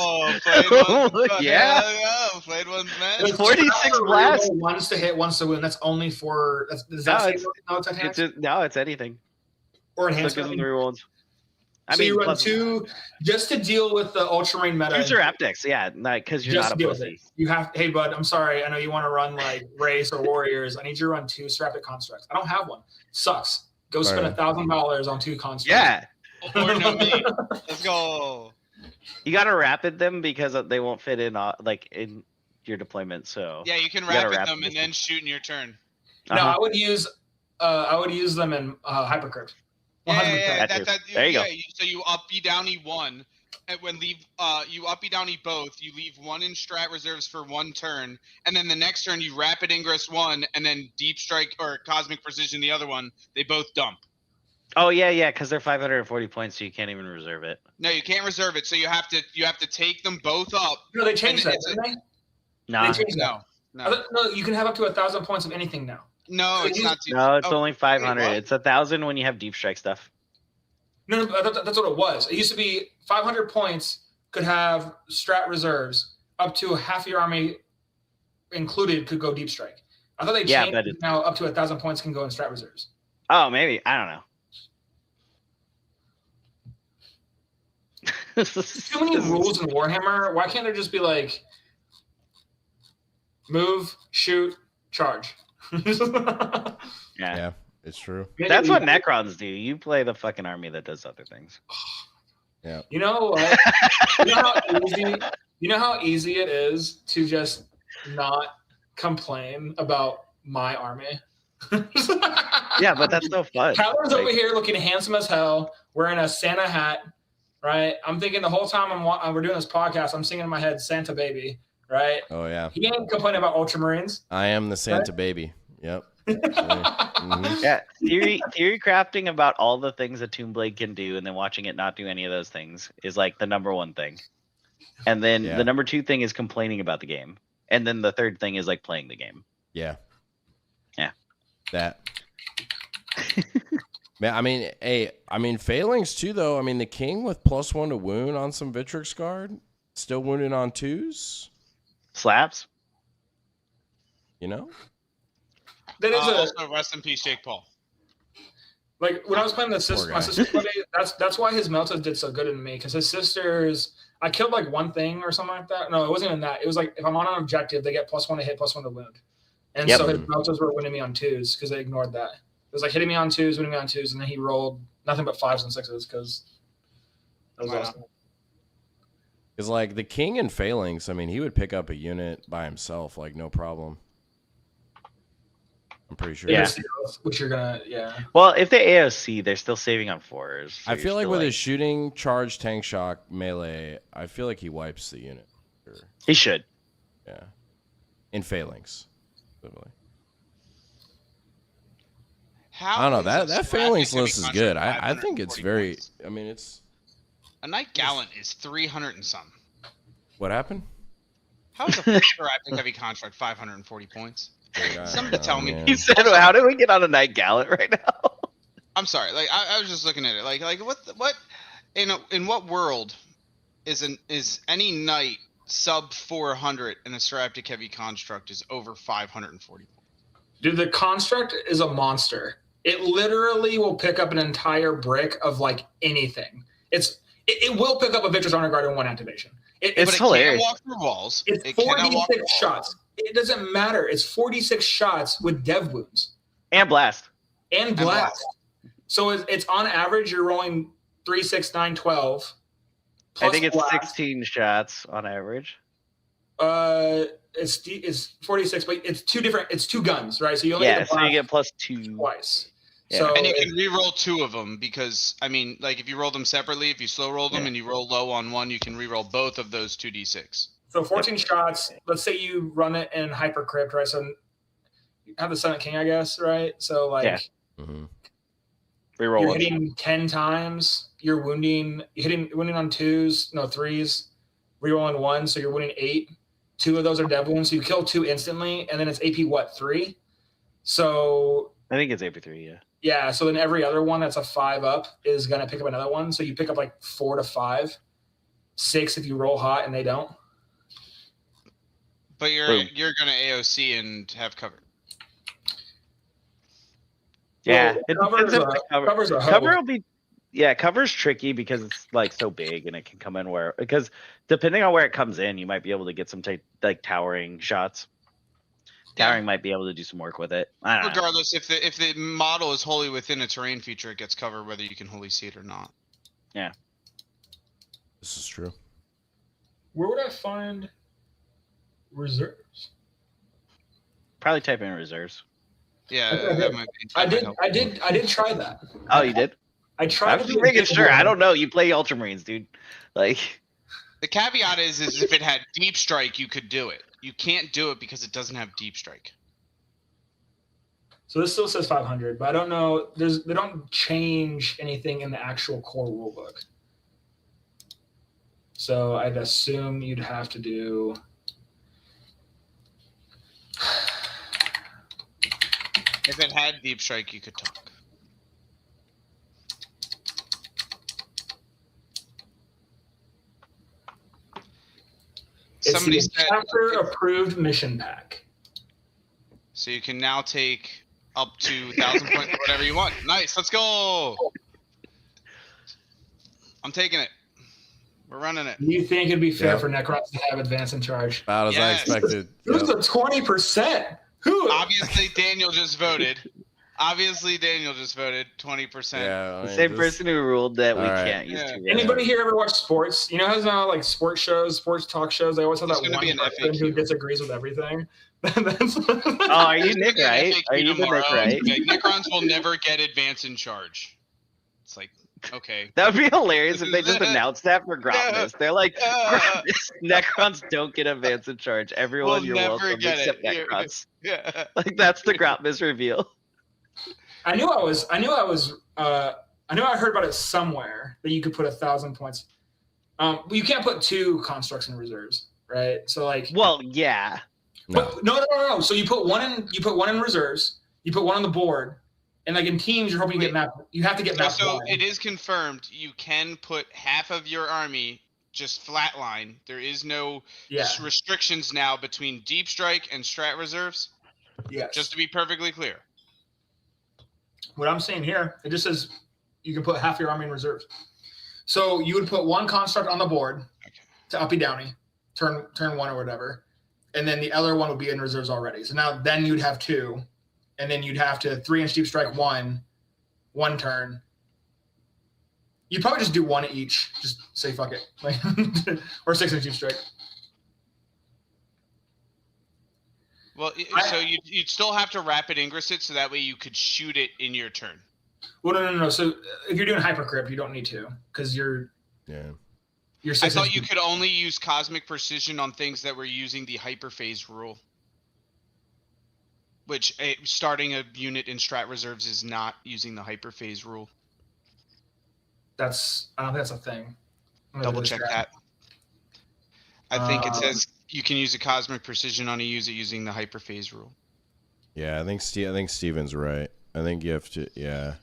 Played one's match. It's 46 blast. Once to hit, once to win. That's only for. It's anything. Or enhancement. So 3 rolls. You run 2 just to deal with the Ultramarine meta. 2 Seraptics, yeah, because you're not a pussy. You have. Hey, bud, I'm sorry. I know you want to run like Race or Warriors. I need you to run 2 Seraptic Constructs. I don't have one. Sucks. Go spend $1,000 on 2 constructs. Yeah. Let's go. You gotta rapid them because they won't fit in in your deployment. So yeah, you can rapid them and then shoot in your turn. No, I would use them in Hypercurve. Yeah. There you go. So you up, E down, E1, and when you up, E down, E both. You leave 1 in strat reserves for 1 turn, and then the next turn you rapid ingress 1, and then deep strike or cosmic precision the other one. They both dump. Oh yeah, because they're 540 points, so you can't even reserve it. No, you can't reserve it, so you have to take them both up. No, they changed that, didn't they? No. They changed that. No, you can have up to 1,000 points of anything now. No, it's not. No, it's only 500. It's 1,000 when you have deep strike stuff. No, that's what it was. It used to be 500 points could have strat reserves. Up to half your army included could go deep strike. I thought they changed it now. Up to 1,000 points can go in strat reserves. Oh, maybe. I don't know. Too many rules in Warhammer. Why can't there just be like move, shoot, charge? Yeah, it's true. That's what Necrons do. You play the fucking army that does other things. Yeah. You know what? You know how easy it is to just not complain about my army? Yeah, but that's no fun. Tyler's over here looking handsome as hell, wearing a Santa hat, right? I'm thinking the whole time we're doing this podcast, I'm singing in my head Santa Baby, right? Oh, yeah. He ain't complaining about Ultramarines. I am the Santa baby. Yep. Mm-hmm. Yeah, theory crafting about all the things a Toonblade can do, and then watching it not do any of those things is like the number one thing. And then the number two thing is complaining about the game, and then the third thing is like playing the game. Yeah. Yeah. That. Man, I mean, failings too, though. I mean, the king with +1 to wound on some Vitrix guard, still wounded on 2s. Slaps. You know. That is also rest in peace, Jake Paul. Like when I was playing my sister's buddy, that's why his meltas did so good in me, because his sisters, I killed like one thing or something like that. No, it wasn't even that. It was like if I'm on an objective, they get +1 to hit, +1 to wound, and so his meltas were winning me on 2s because they ignored that. It was like hitting me on 2s, winning me on 2s, and then he rolled nothing but 5s and 6s because that was awesome. Because like the king in failings, I mean, he would pick up a unit by himself, like no problem. I'm pretty sure. Yeah. Which you're gonna, Well, if they AOC, they're still saving on 4s. So I feel like with his shooting, charge, tank shock, melee, I feel like he wipes the unit. He should. Yeah. In failings. Literally. I don't know. That failings list is good. I think it's very. I mean, it's. A Knight Gallant is 300 and some. What happened? How is a Rapid Heavy Construct 540 points? Somebody tell me. He said, "How did we get on a Knight Gallant right now?" I'm sorry. Like I was just looking at it. Like what in what world is any knight sub 400 and a Seraptic Heavy Construct is over 540 points? Dude, the construct is a monster. It literally will pick up an entire brick of like anything. It will pick up a Victor's Honor Guard in one activation. It's hilarious. It can't walk through walls. It's 46 shots. It doesn't matter. It's 46 shots with dev wounds. And blast. And blast. So it's on average, you're rolling 3, 6, 9, 12. I think it's blast. 16 shots on average. It's 46, but it's two guns, right? So you only get so you get +2 twice. Yeah. So and you can re-roll 2 of them because, I mean, like if you roll them separately, if you slow roll them and you roll low on one, you can re-roll both of those 2d6. So 14 shots, let's say you run it in Hyper Crypt, right? So you have the Summit King, I guess, right? So like re-roll you're hitting 10 times, you're wounding on 2s, no 3s, re-rolling 1, so you're wounding 8. 2 of those are dev wounds, so you kill 2 instantly, and then it's AP 3? So I think it's AP3, yeah. Yeah, so then every other one that's a 5 up is gonna pick up another one. So you pick up like 4 to 5, 6 if you roll hot and they don't. But you're gonna AOC and have cover. Yeah, well, cover will be. Yeah, cover's tricky because it's like so big and it can come in because depending on where it comes in, you might be able to get some like towering shots. Towering might be able to do some work with it. Regardless, if the model is wholly within a terrain feature, it gets covered whether you can wholly see it or not. Yeah. This is true. Where would I find reserves? Probably type in reserves. Yeah, that might be. I did try that. Oh, you did? I tried. I'm just making sure. I don't know. You play Ultramarines, dude. Like. The caveat is if it had deep strike, you could do it. You can't do it because it doesn't have deep strike. So this still says 500, but I don't know. They don't change anything in the actual core rulebook. So I'd assume you'd have to do. If it had deep strike, you could talk. Somebody said chapter approved mission pack. So you can now take up to 1,000 points or whatever you want. Nice, let's go. I'm taking it. We're running it. Do you think it'd be fair Yep. for Necrons to have advance in charge? About as I Yes. expected. Who's Yep. the 20%? Who? Obviously, Daniel just voted. 20%. Yeah, I The mean, same just- person who ruled that we All right. can't use Yeah. 2 rounds. Anybody here ever watch sports? You know how now like sports shows, sports talk shows, they always have There's that gonna one be an person who FAQ. disagrees with everything. That's Oh, are you Nick, We're gonna right? FAQ Are you the tomorrow. Nick, right? Like, Necrons will never get advance in charge. It's like, okay. That would be hilarious if they just announced that for Grotmas. They're like, Grotmas, Necrons don't get advance in charge. Everyone, We'll you're never welcome get it. except You're- Necrons. Yeah. Like that's the Grotmas reveal. I knew I heard about it somewhere that you could put 1,000 points. You can't put 2 constructs in reserves, right? So like, Well, yeah. No. no. So you put one in reserves. You put one on the board, and like in teams, you're hoping you get mapped. You have to get mapped. So wide. it is confirmed you can put half of your army just flatline. There is no Yeah. restrictions now between deep strike and strat reserves. Yes. Just to be perfectly clear. What I'm saying here, it just says you can put half your army in reserves. So you would put 1 construct on the board to uppy downy, turn 1 or whatever, and then the other one would be in reserves already. So now then you'd have 2, and then you'd have to 3-inch deep strike 1 turn. You'd probably just do 1 each. Just say fuck it, like, or 6-inch deep strike. Well, so you'd still have to rapid ingress it so that way you could shoot it in your turn. Well, no. So if you're doing hypercrypt, you don't need to because you're Yeah. I thought you could only use cosmic precision on things that were using the hyperphase rule, which starting a unit in strat reserves is not using the hyperphase rule. I don't think that's a thing. I'm gonna Double do this check strat. that. I think it says you can use a cosmic precision on a user using the hyperphase rule. Yeah, I think Steven's right. I think you have to. Yeah.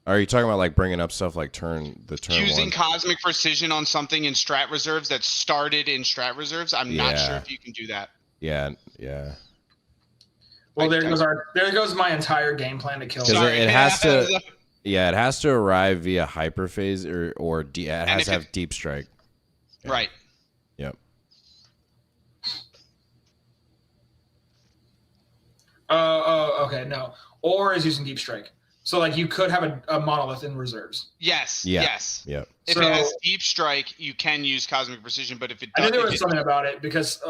Are you talking about like bringing up stuff like turn Using 1? cosmic precision on something in strat reserves that started in strat reserves, I'm not sure Yeah. if you can do that. Yeah. Well, there goes my entire game plan to kill. Because Sorry. it has to. Yeah, it has to arrive via hyperphase or it has if to have deep strike. Yeah. Right. Yep. Oh, okay, no. Or is using deep strike. So like you could have a monolith in reserves. Yes. Yeah. Yes. Yep. If So- it has deep strike, you can use cosmic precision, but if it I knew doesn't, there was something about it because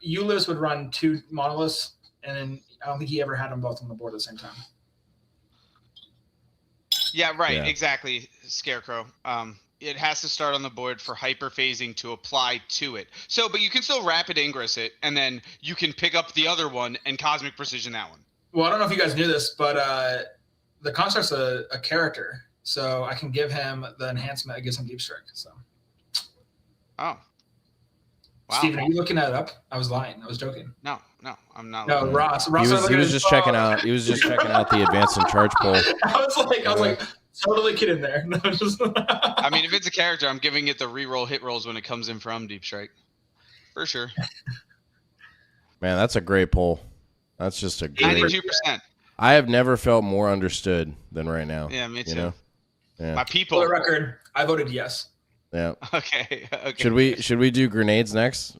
Ulyss would run 2 monoliths, and then I don't think he ever had them both on the board at the same time. yeah, right, Yeah. exactly, Scarecrow. It has to start on the board for hyperphasing to apply to it. So, but you can still rapid ingress it, and then you can pick up the other one and cosmic precision that one. Well, I don't know if you guys knew this, but the construct's a character, so I can give him the enhancement that gives him deep strike. So, Oh. Wow. Steven, are you looking that up? I was lying. I was joking. No, I'm not. No, looking. Ross. He was was looking at his just phone. checking out. He was just checking out the advanced in charge poll. I was like, totally kidding there. No, just. I mean, if it's a character, I'm giving it the reroll hit rolls when it comes in from deep strike, for sure. Man, that's a great poll. That's just a great. 82%. I have never felt more understood than right now. Yeah, me too. You know? Yeah. My For people. the record, I voted yes. Yeah. Okay. Should we do grenades next?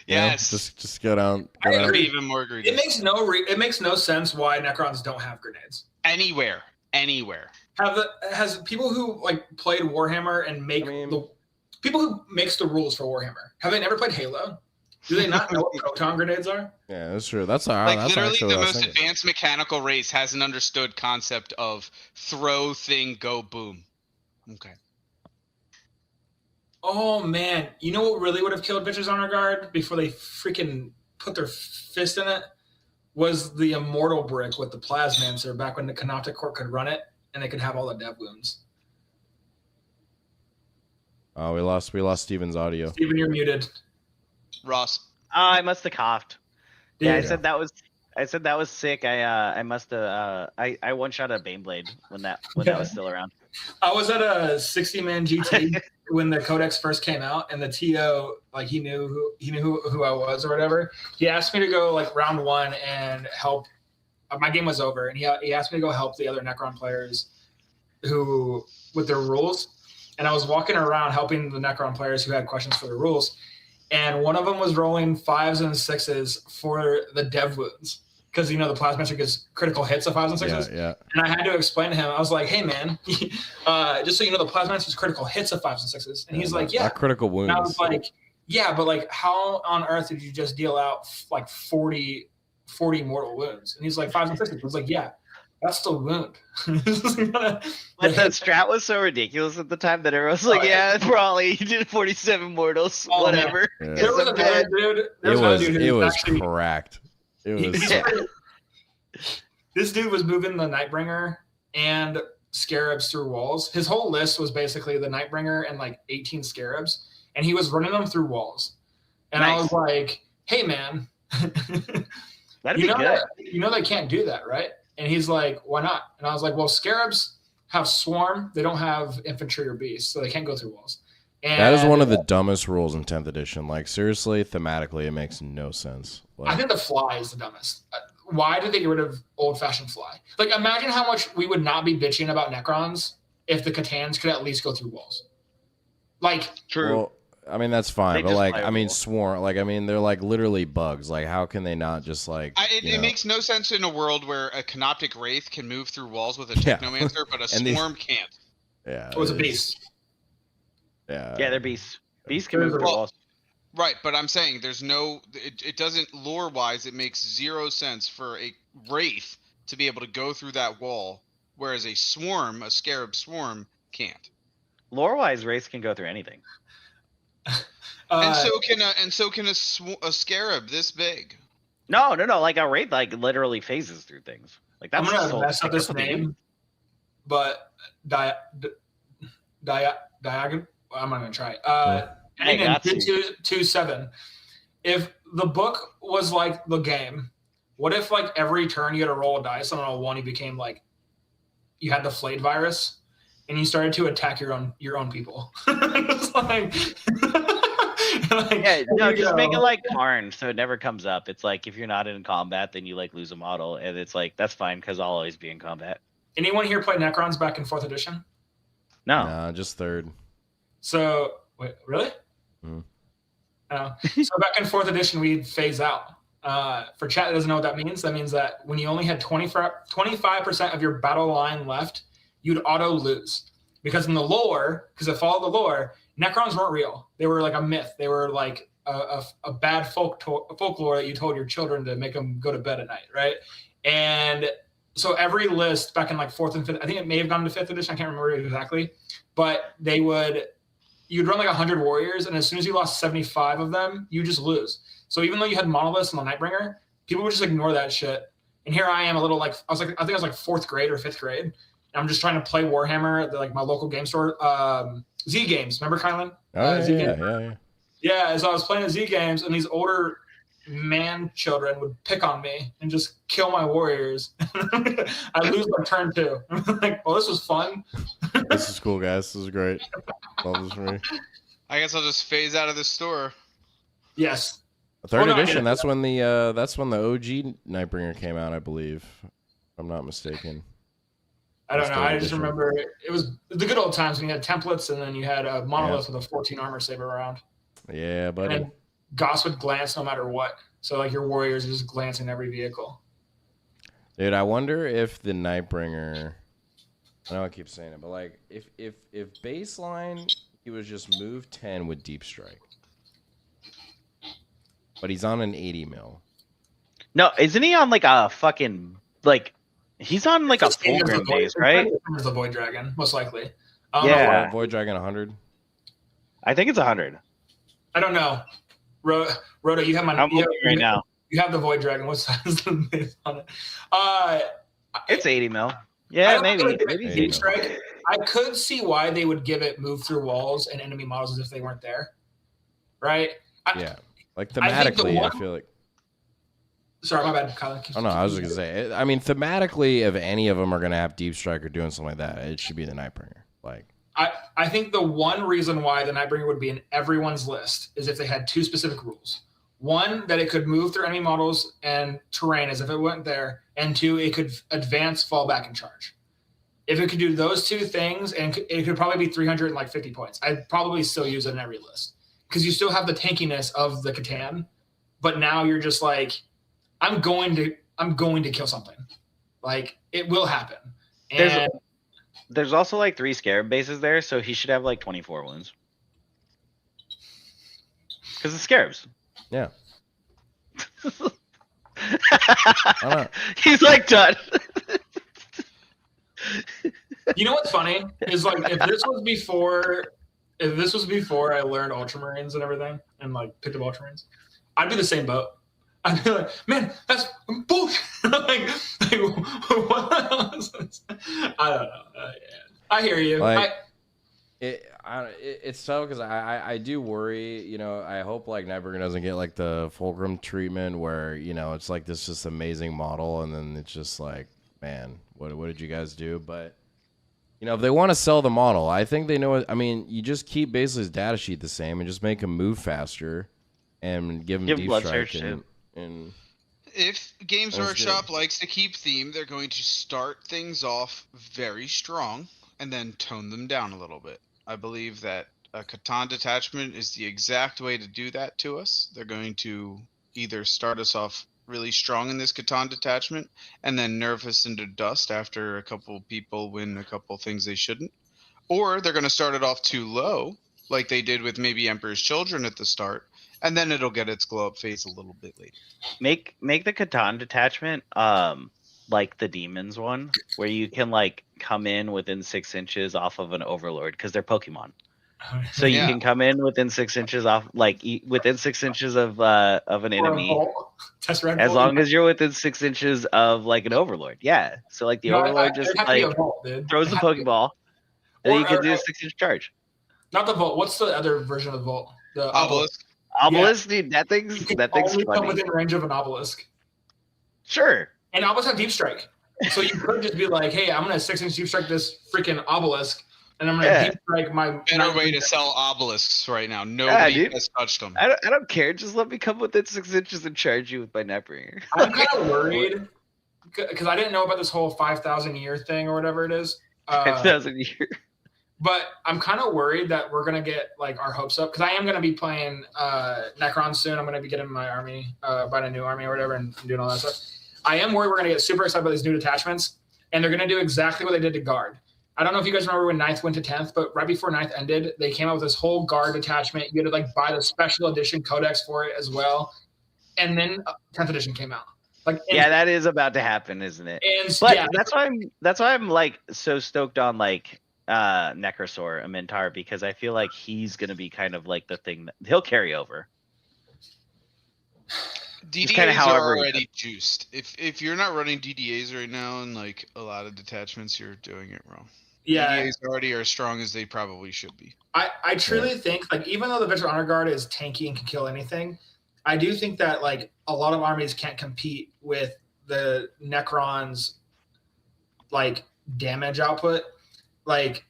You know, Yes. just go down. I Go down. agree. Even more greedy. It makes no sense why Necrons don't have grenades. Anywhere. Has people who like played Warhammer and make the people who makes the rules for Warhammer, have they never played Halo? Do they not know what proton grenades are? Yeah, that's true. That's all Like right. That's literally actually the what I was most thinking. advanced mechanical race has an understood concept of throw thing go boom. Okay. Oh man, you know what really would have killed Bitches Honor Guard before they freaking put their fist in it? Was the Immortal brick with the Plasmancer back when the Canoptic Court could run it and they could have all the dev wounds. Oh, we lost Steven's audio. Steven, you're muted. Ross. I must have coughed. Yeah, I Dude, said that was sick. I must have I one shot a Baneblade when that was still around. I was at a 60-man GT when the Codex first came out, and the TO, like he knew who I was or whatever. He asked me to go like round 1 and help. My game was over, and he asked me to go help the other Necron players who with their rules. and I was walking around helping the Necron players who had questions for the rules, and one of them was rolling 5s and 6s for the dev wounds. Because, the Plasmaster gets critical hits of 5s and 6s. Yeah. And I had to explain to him, I was like, hey, man, just so you know, the Plasmaster's critical hits of 5s and 6s. And he's like, yeah. Not critical wounds. And I was like, yeah, but like, how on earth did you just deal out like 40 mortal wounds? And he's like, 5s and 6s. I was like, yeah, that's still a wound. But the strat was so ridiculous at the time that everyone was like, yeah, probably he did 47 mortals, whatever. Yeah. There was another dude. It was cracked. It was. This dude was moving the Nightbringer and Scarabs through walls. His whole list was basically the Nightbringer and like 18 Scarabs, and he was running them through walls. And I was like, hey, man, that'd be good. They can't do that, right? And he's like, why not? And I was like, well, Scarabs have Swarm. They don't have Infantry or Beast, so they can't go through walls. And that is one of the dumbest rules in 10th edition. Like, seriously, thematically, it makes no sense. Like, I think the fly is the dumbest. Why did they get rid of old-fashioned fly? Like, imagine how much we would not be bitching about Necrons if the Catans could at least go through walls. Like, true. Well, I mean, that's fine. They But, just like, play I mean, walls. Swarm. Like, I mean, they're, like, literally bugs. Like, how can they not just, like... It makes no sense in a world where a Canoptic Wraith can move through walls with a Yeah. Technomancer, but a And these- Swarm can't. Yeah. it was a beast. Yeah. Yeah, they're beasts. Beasts can move through Well, walls. Right, but I'm saying there's no... It doesn't, lore-wise, it makes 0 sense for a Wraith to be able to go through that wall, whereas a Swarm, a Scarab Swarm, can't. Lore-wise, Wraiths can go through anything. And so can a Scarab this big. No. Like a Wraith, like literally phases through things. Like that's I'm the gonna whole mess up thing. this name, but Diagon. I'm not gonna try. Hey, In that's 2.7. If the book was like the game, what if like every turn you had to roll a dice, and on a 1 you became like you had the Flayed virus, and you started to attack your own people. It's like, Yeah, no, just make it go. like Karn, so it never comes up. It's like if you're not in combat, then you like lose a model, and it's like that's fine because I'll always be in combat. Anyone here play Necrons back in 4th edition? No, Nah, just 3rd. So wait, really? Mhm. So back in 4th edition, we'd phase out. For chat that doesn't know what that means that when you only had 25% of your battle line left, you'd auto lose. Because in the lore, because it followed the lore, Necrons weren't real. They were like a myth. They were like a bad folklore that you told your children to make them go to bed at night, right? And so every list back in like 4th and 5th, I think it may have gone to 5th edition, I can't remember exactly, but you'd run like 100 warriors, and as soon as you lost 75 of them, you just lose. So even though you had monoliths and the Nightbringer, people would just ignore that shit. And here I am, a little like I think I was like 4th grade or 5th grade. And I'm just trying to play Warhammer at like my local game store. Z Games, remember Kylan? Oh, Z yeah, Games. yeah. Yeah, so I was playing at Z Games, and these older man children would pick on me and just kill my warriors. I lose like turn 2. I'm like, well, this was fun. This is cool, guys. This is great. Love this for me. I guess I'll just phase out of the store. Yes. 3rd no, edition. That's when the OG Nightbringer came out, I believe. If I'm not mistaken. I don't know. 3rd I just edition. remember it was the good old times when you had templates and then you had a monolith with a 14 armor saber around. Yeah, And buddy. then Goss would glance no matter what. So like your warriors are just glancing every vehicle. Dude, I wonder if the Nightbringer. I know I keep saying it, but like if baseline he was just move 10 with deep strike, but he's on an 80 mil. no, isn't he on like a fucking like? He's on like a It's the same as the Fulgrim Void- base, right? it's the same as the Void Dragon, most likely. Yeah. Void Dragon 100. I think it's 100. I don't know. Rhoda, you have my I'm looking right now. You have the Void Dragon. What size is the base on it? It's 80 mil. I Yeah, don't maybe. really think Maybe it's Maybe. deep strike. I could see why they would give it move through walls and enemy models as if they weren't there. Right? Yeah, like I think the thematically, I one- feel like. Sorry, my bad, Colin. Oh no, I was just gonna say. I mean, thematically, if any of them are gonna have deep strike or doing something like that, it should be the Nightbringer. Like, I think the one reason why the Nightbringer would be in everyone's list is if they had 2 specific rules. One, that it could move through enemy models and terrain as if it went there, and 2, it could advance, fall back, and charge. If it could do those two things, and it could probably be 350 points, I'd probably still use it in every list because you still have the tankiness of the Catan, but now you're just like, I'm going to kill something. Like it will happen. And there's also like 3 Scarab bases there, so he should have like 24 wounds. Because it's Scarabs. Yeah. He's like done. You know what's funny is like if this was before I learned Ultramarines and everything and like picked up Ultramarines, I'd be the same boat. I'd be like, man, that's bullshit. like what the hell is this? I don't know. Yeah. I hear you. Like, it's tough because I do worry. You know, I hope like Nightbringer doesn't get like the Fulcrum treatment where, you know, it's like this just amazing model and then it's just like, man, what did you guys do? But you know, if they want to sell the model, I think they know it. I mean, you just keep basically his data sheet the same and just make him move faster and give him deep strike and if Games Workshop likes to keep theme, they're going to start things off very strong and then tone them down a little bit. I believe that a Catan detachment is the exact way to do that to us. They're going to either start us off really strong in this Catan detachment and then nerf us into dust after a couple people win a couple things they shouldn't. Or they're going to start it off too low, like they did with maybe Emperor's Children at the start, and then it'll get its glow up phase a little bit later. Make the Catan detachment like the Demons one, where you can like come in within 6 inches off of an Overlord because they're Pokemon. So you can come in within 6 inches off, like within 6 inches of an enemy, as long as you're within 6 inches of like an Overlord. Yeah. So like the Overlord just like throws the Pokeball, and you can do a 6-inch charge. Not the Volt. What's the other version of Volt? The Obelisk. Obelisk, dude, that thing's funny. Come within range of an Obelisk. Sure. And Obelisk have deep strike, so you could just be like, "Hey, I'm gonna 6-inch deep strike this freaking Obelisk, and I'm gonna deep strike my." Better way to sell obelisks right now. Nobody has touched them. I don't care. Just let me come within 6 inches and charge you with my Nightbringer. I'm kind of worried because I didn't know about this whole 5,000 year thing or whatever it is. 5,000 year. But I'm kind of worried that we're gonna get like our hopes up because I am gonna be playing Necrons soon. I'm gonna be getting my army, buying a new army or whatever, and doing all that stuff. I am worried we're gonna get super excited about these new detachments, and they're gonna do exactly what they did to Guard. I don't know if you guys remember when 9th went to 10th, but right before 9th ended, they came out with this whole Guard detachment. You had to like buy the special edition codex for it as well, and then 10th edition came out. Yeah, that is about to happen, isn't it? But yeah, that's why I'm like so stoked on like Necrosaur Amintar, because I feel like he's gonna be kind of like the thing that he'll carry over. DDAs are already juiced. If you're not running DDAs right now and like a lot of detachments, you're doing it wrong. Yeah, DDAs already are as strong as they probably should be. I truly think like even though the Victor Honor Guard is tanky and can kill anything, I do think that like a lot of armies can't compete with the Necrons like damage output. Like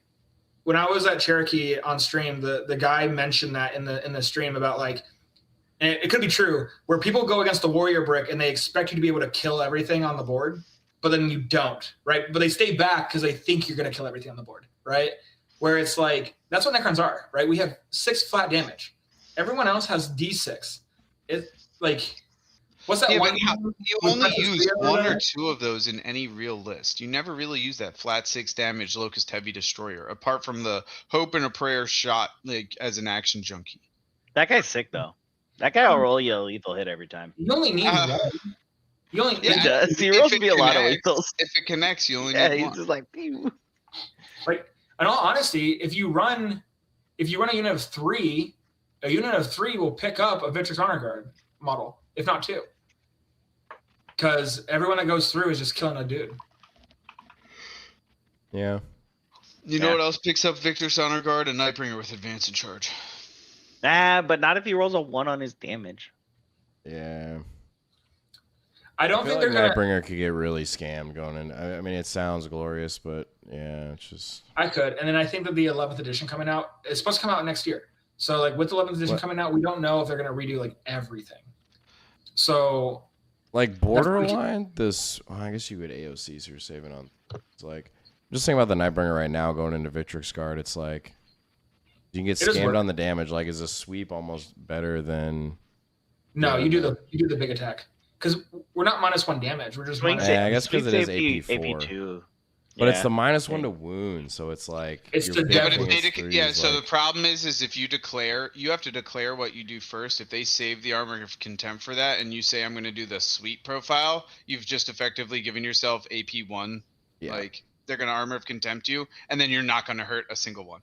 when I was at Cherokee on stream, the guy mentioned that in the stream about like, and it could be true, where people go against the warrior brick and they expect you to be able to kill everything on the board, but then you don't, right? But they stay back because they think you're going to kill everything on the board, right? Where it's like, that's what Necrons are, right? We have 6 flat damage. Everyone else has D6. It's like, what's that one? You only use 1 or 2 of those in any real list. You never really use that flat 6 damage Locust Heavy Destroyer, apart from the Hope and a Prayer shot like as an action junkie. That guy's sick though. That guy will roll you a lethal hit every time. You only need one. You only he does. He rolls me a lot of lethals. If it connects, you only need one. He's just like, pew. Like, in all honesty, if you run a unit of 3, a unit of 3 will pick up a Victor's Honor Guard model, if not 2. Because everyone that goes through is just killing a dude. Yeah. You know what else picks up Victor's Honor Guard? A Nightbringer with advance and charge. But not if he rolls a 1 on his damage. Yeah. I don't think like they're Nightbringer could get really scammed going in. I mean, it sounds glorious, but yeah, it's just. I could, and then I think that the 11th edition coming out, it's supposed to come out next year. So like with the 11th edition coming out, we don't know if they're gonna redo like everything. So. Like Borderline, I guess you would AOC, so you're saving on. It's like Just thinking about the Nightbringer right now going into Victrix Guard. It's like you can get It is scammed worth on the damage. Like, is a sweep almost better than? No, Yeah, you do the big attack because we're not -1 damage. We're just Swing minus. save- Yeah, I guess 'cause it is AP4. AP2. But it's Yeah. the -1 to wound, so it's like It's you're the Yeah, but if buffing they his threes, yeah, so like- the problem is if you declare, you have to declare what you do first. If they save the Armor of Contempt for that, and you say I'm going to do the sweep profile, you've just effectively given yourself AP1. Yeah. Like they're going to Armor of Contempt you, and then you're not going to hurt a single one.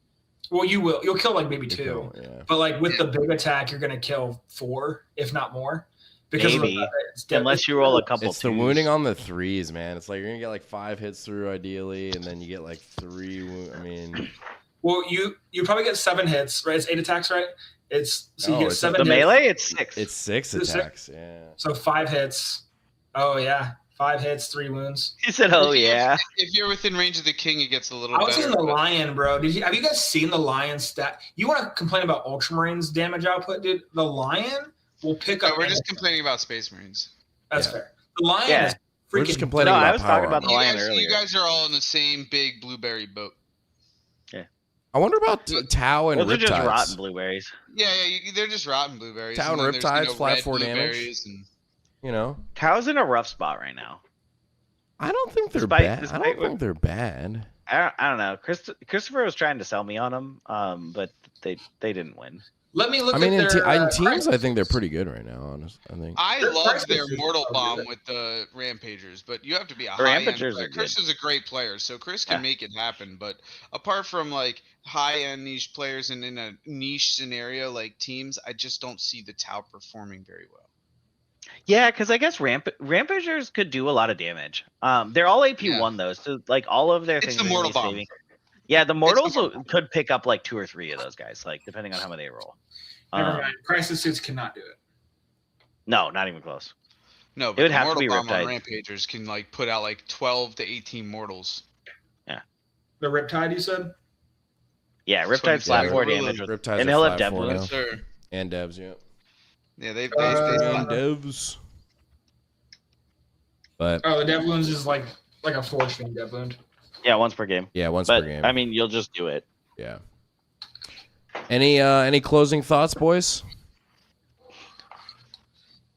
Well, you will. You'll kill like maybe You 2, kill, yeah. but like with the big attack, you're gonna kill 4, if not more. Because of the Maybe. fact that it's Unless you roll a couple. It's the twos. wounding on the threes, man. It's like you're gonna get like 5 hits through ideally, and then you get like 3. I mean, Well, you probably get 7 hits, right? It's 8 attacks, right? It's so you No, get it's 7 The hits. melee, it's 6. it's 6 Is it attacks. Yeah. So 5 hits. Oh yeah, 5 hits, 3 wounds. He said, "Oh yeah." If you're within range of the king, it gets a little I was better. in the but- lion, bro. Have you guys seen the lion stat? You want to complain about Ultramarines damage output, dude? The lion will pick No, up. we're just complaining about Space Marines. That's Yeah. fair. The lion Yeah. is We're freaking. just complaining No, about I was talking power about the armor. lion You earlier. guys are all in the same big blueberry boat. I wonder about Tau and Those are just rotten Riptides. blueberries. Yeah, they're just rotten blueberries. Tau and then there's, Riptides, flat red 4 damage. blueberries and- You know, Tao's in a rough spot right now. I don't think they're Despite- bad. I despite don't what- think they're bad. I don't know. Christopher was trying to sell me on them, but they didn't win. Let me look I mean, at their in teams, I crisis. think they're pretty good right now. Honest, I think. I Their love price their is Mortal so Bomb good. with the Rampagers, but you have to be a The high-end Rampagers player. are Chris good. is a great player, so Chris can Yeah. make it happen. But apart from like high-end niche players and in a niche scenario like teams, I just don't see the Tau performing very well. Yeah, because I guess Rampagers could do a lot of damage. They're all AP1 though, so like all of their It's things. the are Mortal gonna be Bomb. saving. Yeah, the Mortals Mortal could pick up like 2 or 3 of those guys, like depending on how many they roll. Never mind. Crisis suits cannot do it. No, not even close. No, It but would the have to Mortal be Bomb on Riptide. Rampagers can like put out like 12 to 18 mortals. The Riptide, you said? Yeah, That's what Riptide I'm flat saying. 4 Really- damage, with, Riptides and are he'll have flat Dev 4 wounds. now. Sure. And devs, yeah. Yeah, they Uh, And devs. But Oh, the Dev Wounds is like a Forge Fiend Dev Wound. Yeah, once per game. yeah, once But per game. I mean, you'll just do it. Yeah. Any closing thoughts, boys?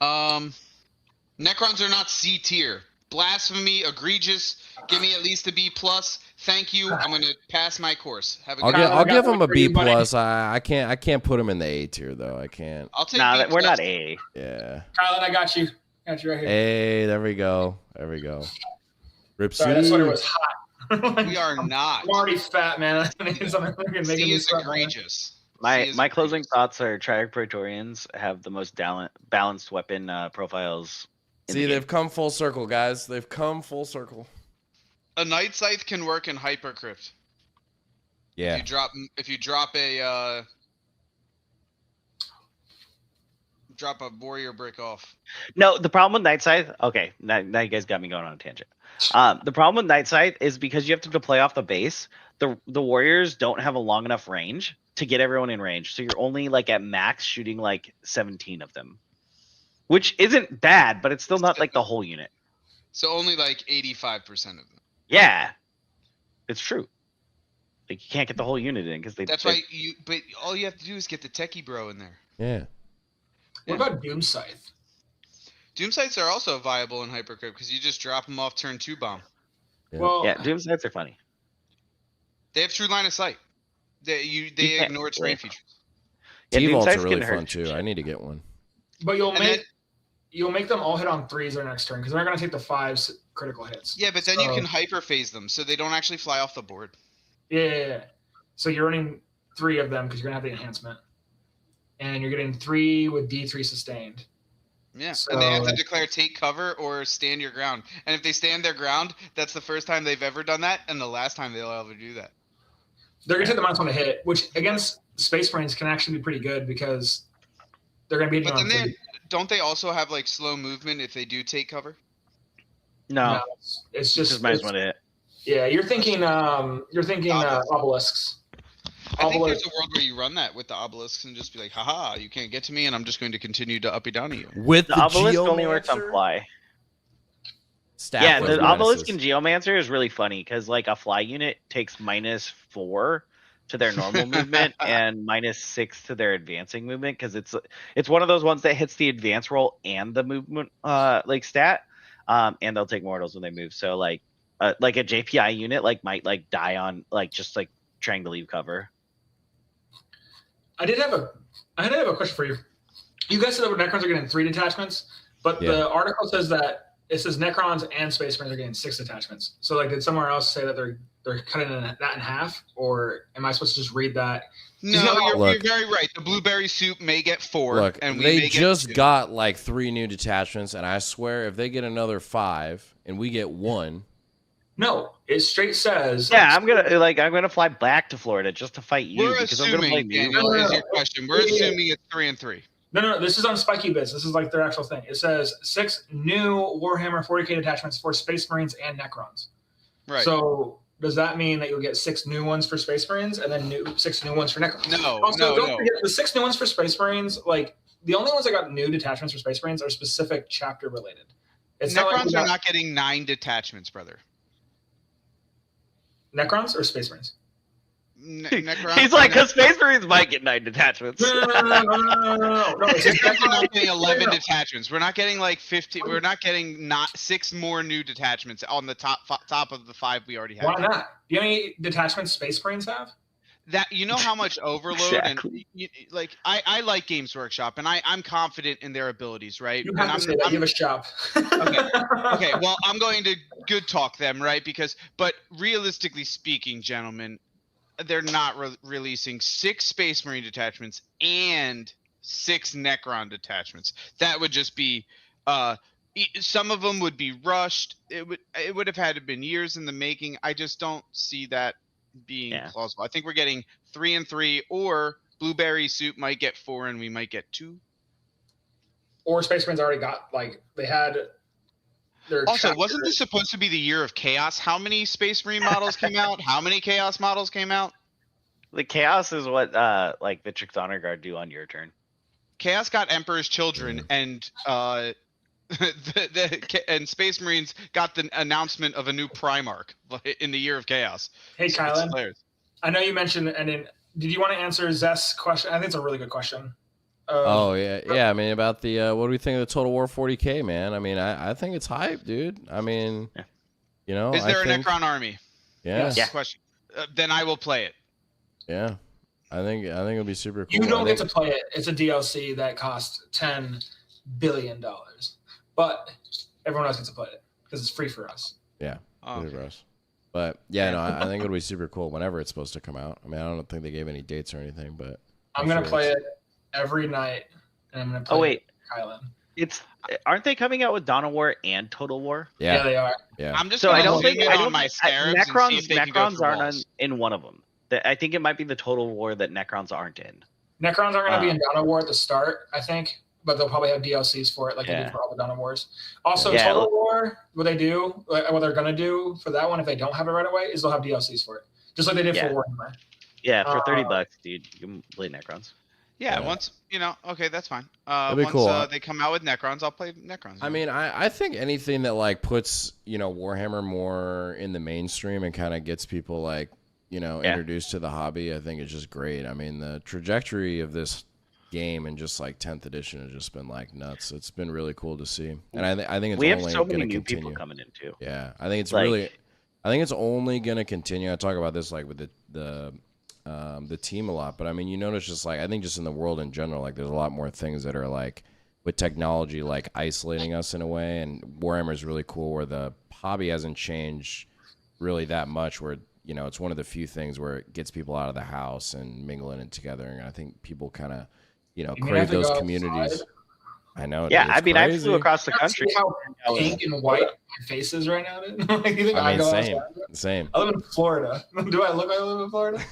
Necrons are not C tier. Blasphemy, egregious. Give me at least a B plus. Thank you. I'm gonna pass my course. Have a I'll good give Kyle, I'll I got give one him a for B you, buddy. plus. I can't put him in the A tier though. I can't. I'll take Nah, B we're plus. not A. Yeah. Kylan, I got you. Got you right here. Hey, there we go. There we go. Rip Sorry, that sweater suit. was hot. We are not. I'm already fat, man. I need something freaking making C me is sweat more. egregious. My C is my closing egregious. thoughts are Triarch Praetorians have the most balanced weapon profiles. in See, the game. they've come full circle, guys. They've come full circle. A Night Scythe can work in Hypercrypt. Yeah. If you drop a warrior brick off. No, the problem with Night Scythe. Okay, now you guys got me going on a tangent. The problem with Night Scythe is because you have to deploy off the base. The warriors don't have a long enough range to get everyone in range, so you're only like at max shooting like 17 of them, which isn't bad, but it's still not like the whole unit. So only like 85% of them. Yeah, it's true. Like you can't get the whole unit in because That's why but all you have to do is get the techie bro in there. Yeah. What about Doom Scythe? Doom sites are also viable in Hypercrypt because you just drop them off turn 2 bomb. Yeah. Well, Yeah, Doom Sights are funny. They have true line of sight. They can't- ignore terrain features. Yeah, Doom T-Vaults Sights are really can hurt fun too. shit. I need to get one. but you'll And make them all hit on 3s their next turn because they're not going to take the 5 critical hits. Yeah, but then you So- can hyper phase them so they don't actually fly off the board. Yeah. So you're running 3 of them because you're going to have the enhancement. And you're getting 3 with D3 sustained. Yeah, and they have to So- declare take cover or stand your ground. And if they stand their ground, that's the first time they've ever done that, and the last time they'll ever do that. They're going to take the -1 to hit, which against Space Marines can actually be pretty good because they're going to be hitting But on then 3. don't they also have like slow movement if they do take cover? No, No, it's just just might want to hit. yeah. You're thinking obelisks. I think there's Obelisk. a world where you run that with the obelisks and just be like, haha, you can't get to me, and I'm just going to continue to uppy downy you. With The obelisk only works on Geomancer? fly. stat. Yeah, those Obelisk minuses. and Geomancer is really funny because like a fly unit takes -4 to their normal movement and -6 to their advancing movement because it's one of those ones that hits the advance roll and the movement like stat, and they'll take mortals when they move. So like a JPI unit like might like die on like just like trying to leave cover. I did have a question for you. You guys said that Necrons are getting 3 detachments, but the article says that it says Necrons and Space Marines are getting 6 detachments. So like, did somewhere else say that they're cutting that in half, or am I supposed to just read that? No, you're very right. The blueberry soup may get 4. Look, and we they may just get 2. got like 3 new detachments, and I swear if they get another 5 and we get 1. No, it straight says. Yeah, I'm gonna fly back to Florida just to fight you We're because I'm gonna play assuming, you. Daniel, is your question. We're assuming it's 3 and 3. No, this is on Spiky Bits. This is like their actual thing. It says 6 new Warhammer 40K detachments for Space Marines and Necrons. Right. So does that mean that you'll get 6 new ones for Space Marines and then 6 new ones for Necrons? No, Don't forget the 6 new ones for Space Marines. Like the only ones that got new detachments for Space Marines are specific chapter related. Necrons are not getting 9 detachments, brother. Necrons or Space Marines? Necrons. He's like, because Space Marines might get 9 detachments. No. Necrons are not getting 11 detachments. We're not getting like 50. We're not getting 6 more new top of the 5 we already have. Why not? Do you know how many detachments Space Marines have? That you know how much overload Exactly. and like I like Games Workshop and I'm confident in their abilities, right? You have to say that. You have a shop. Okay. Well, I'm going to good talk them, right? But realistically speaking, gentlemen, they're not releasing 6 Space Marine detachments and 6 Necron detachments. That would just be some of them would be rushed. It would have had to been years in the making. I just don't see that being plausible. I think we're getting 3 and 3, or Blueberry Soup might get 4 and we might get 2. Or Space Marines already got they had their. Also, wasn't this supposed to be the year of chaos? How many Space Marine models came out? How many Chaos models came out? The Chaos is what like Victrix Honor Guard do on your turn. Chaos got Emperor's Children, and and Space Marines got the announcement of a new Primarch in the year of Chaos. Hey, Kylan, I know you mentioned, and then did you want to answer Zest's question? I think it's a really good question. Yeah. I mean, about the what do we think of the Total War 40K, man? I mean, I think it's hype, dude. I mean, you know, is there a Necron army? Yeah. Yes. Question. Then I will play it. Yeah, I think it'll be super cool. You don't get to play it. It's a DLC that costs $10 billion, but everyone else gets to play it because it's free for us. Yeah, free for us. But yeah, no, I think it'll be super cool whenever it's supposed to come out. I mean, I don't think they gave any dates or anything, but I'm gonna play it every night, and I'm gonna play Kylan. Aren't they coming out with Dawn of War and Total War? Yeah, they are. Yeah. I'm just so I don't think Necrons aren't in one of them. I think it might be the Total War that Necrons aren't in. Necrons are going to be in Dawn of War at the start, I think, but they'll probably have DLCs for it, like they do for all the Dawn of Wars. Also, Total War, what they're going to do for that one, if they don't have it right away, is they'll have DLCs for it, just like they did for Warhammer. Yeah, for $30, dude, you can play Necrons. Yeah, once okay, that's fine. That'd be once cool. They come out with Necrons, I'll play Necrons. I mean, I think anything that like puts Warhammer more in the mainstream and kind of gets people like introduced to the hobby, I think it's just great. I mean, the trajectory of this game and just like 10th edition has just been like nuts. It's been really cool to see, and I think it's we only have so going many to new continue. people coming in too. Yeah, I think it's I think it's only going to continue. I talk about this like with the team a lot, but I mean, you notice just like I think just in the world in general, like there's a lot more things that are like with technology like isolating us in a way, and Warhammer is really cool where the hobby hasn't changed really that much, where it's one of the few things where it gets people out of the house and mingling it together, and I think people kind of crave those communities. Outside? I know. Yeah, dude, I mean, crazy. I flew across the country. See how pink and white my face is right now, dude? Like, you think I go same. I live in Florida. Do I look like I live in Florida?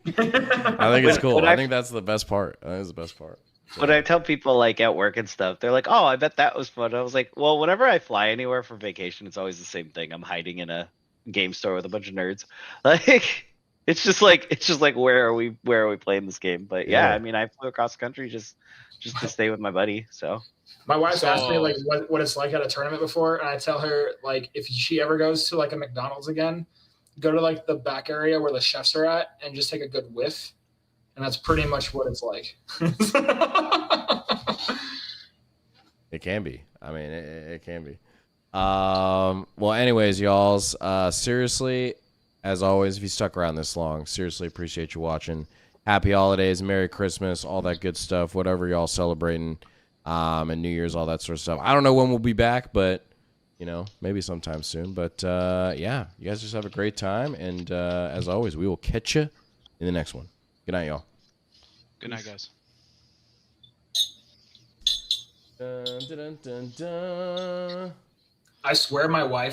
I think it's cool. I think that's the best part. I think it's the best part. So. When I tell people like at work and stuff, they're like, "Oh, I bet that was fun." I was like, "Well, whenever I fly anywhere for vacation, it's always the same thing. I'm hiding in a game store with a bunch of nerds." Like, It's just like where are we playing this game? But yeah, Yeah. I mean, I flew across the country just to stay with my buddy. So My wife's asked me So- like what it's like at a tournament before, and I tell her like if she ever goes to like a McDonald's again, go to like the back area where the chefs are at and just take a good whiff, and that's pretty much what it's like. It can be. I mean, it can be. Well, anyways, y'all's seriously, as always, if you stuck around this long, seriously appreciate you watching. Happy holidays, Merry Christmas, all that good stuff, whatever y'all celebrating, and New Year's, all that sort of stuff. I don't know when we'll be back, but you know, maybe sometime soon. But yeah, you guys just have a great time, and as always, we will catch you in the next one. Good night, y'all. Good night, guys. Dun, dun, dun, dun, dun. I swear my wife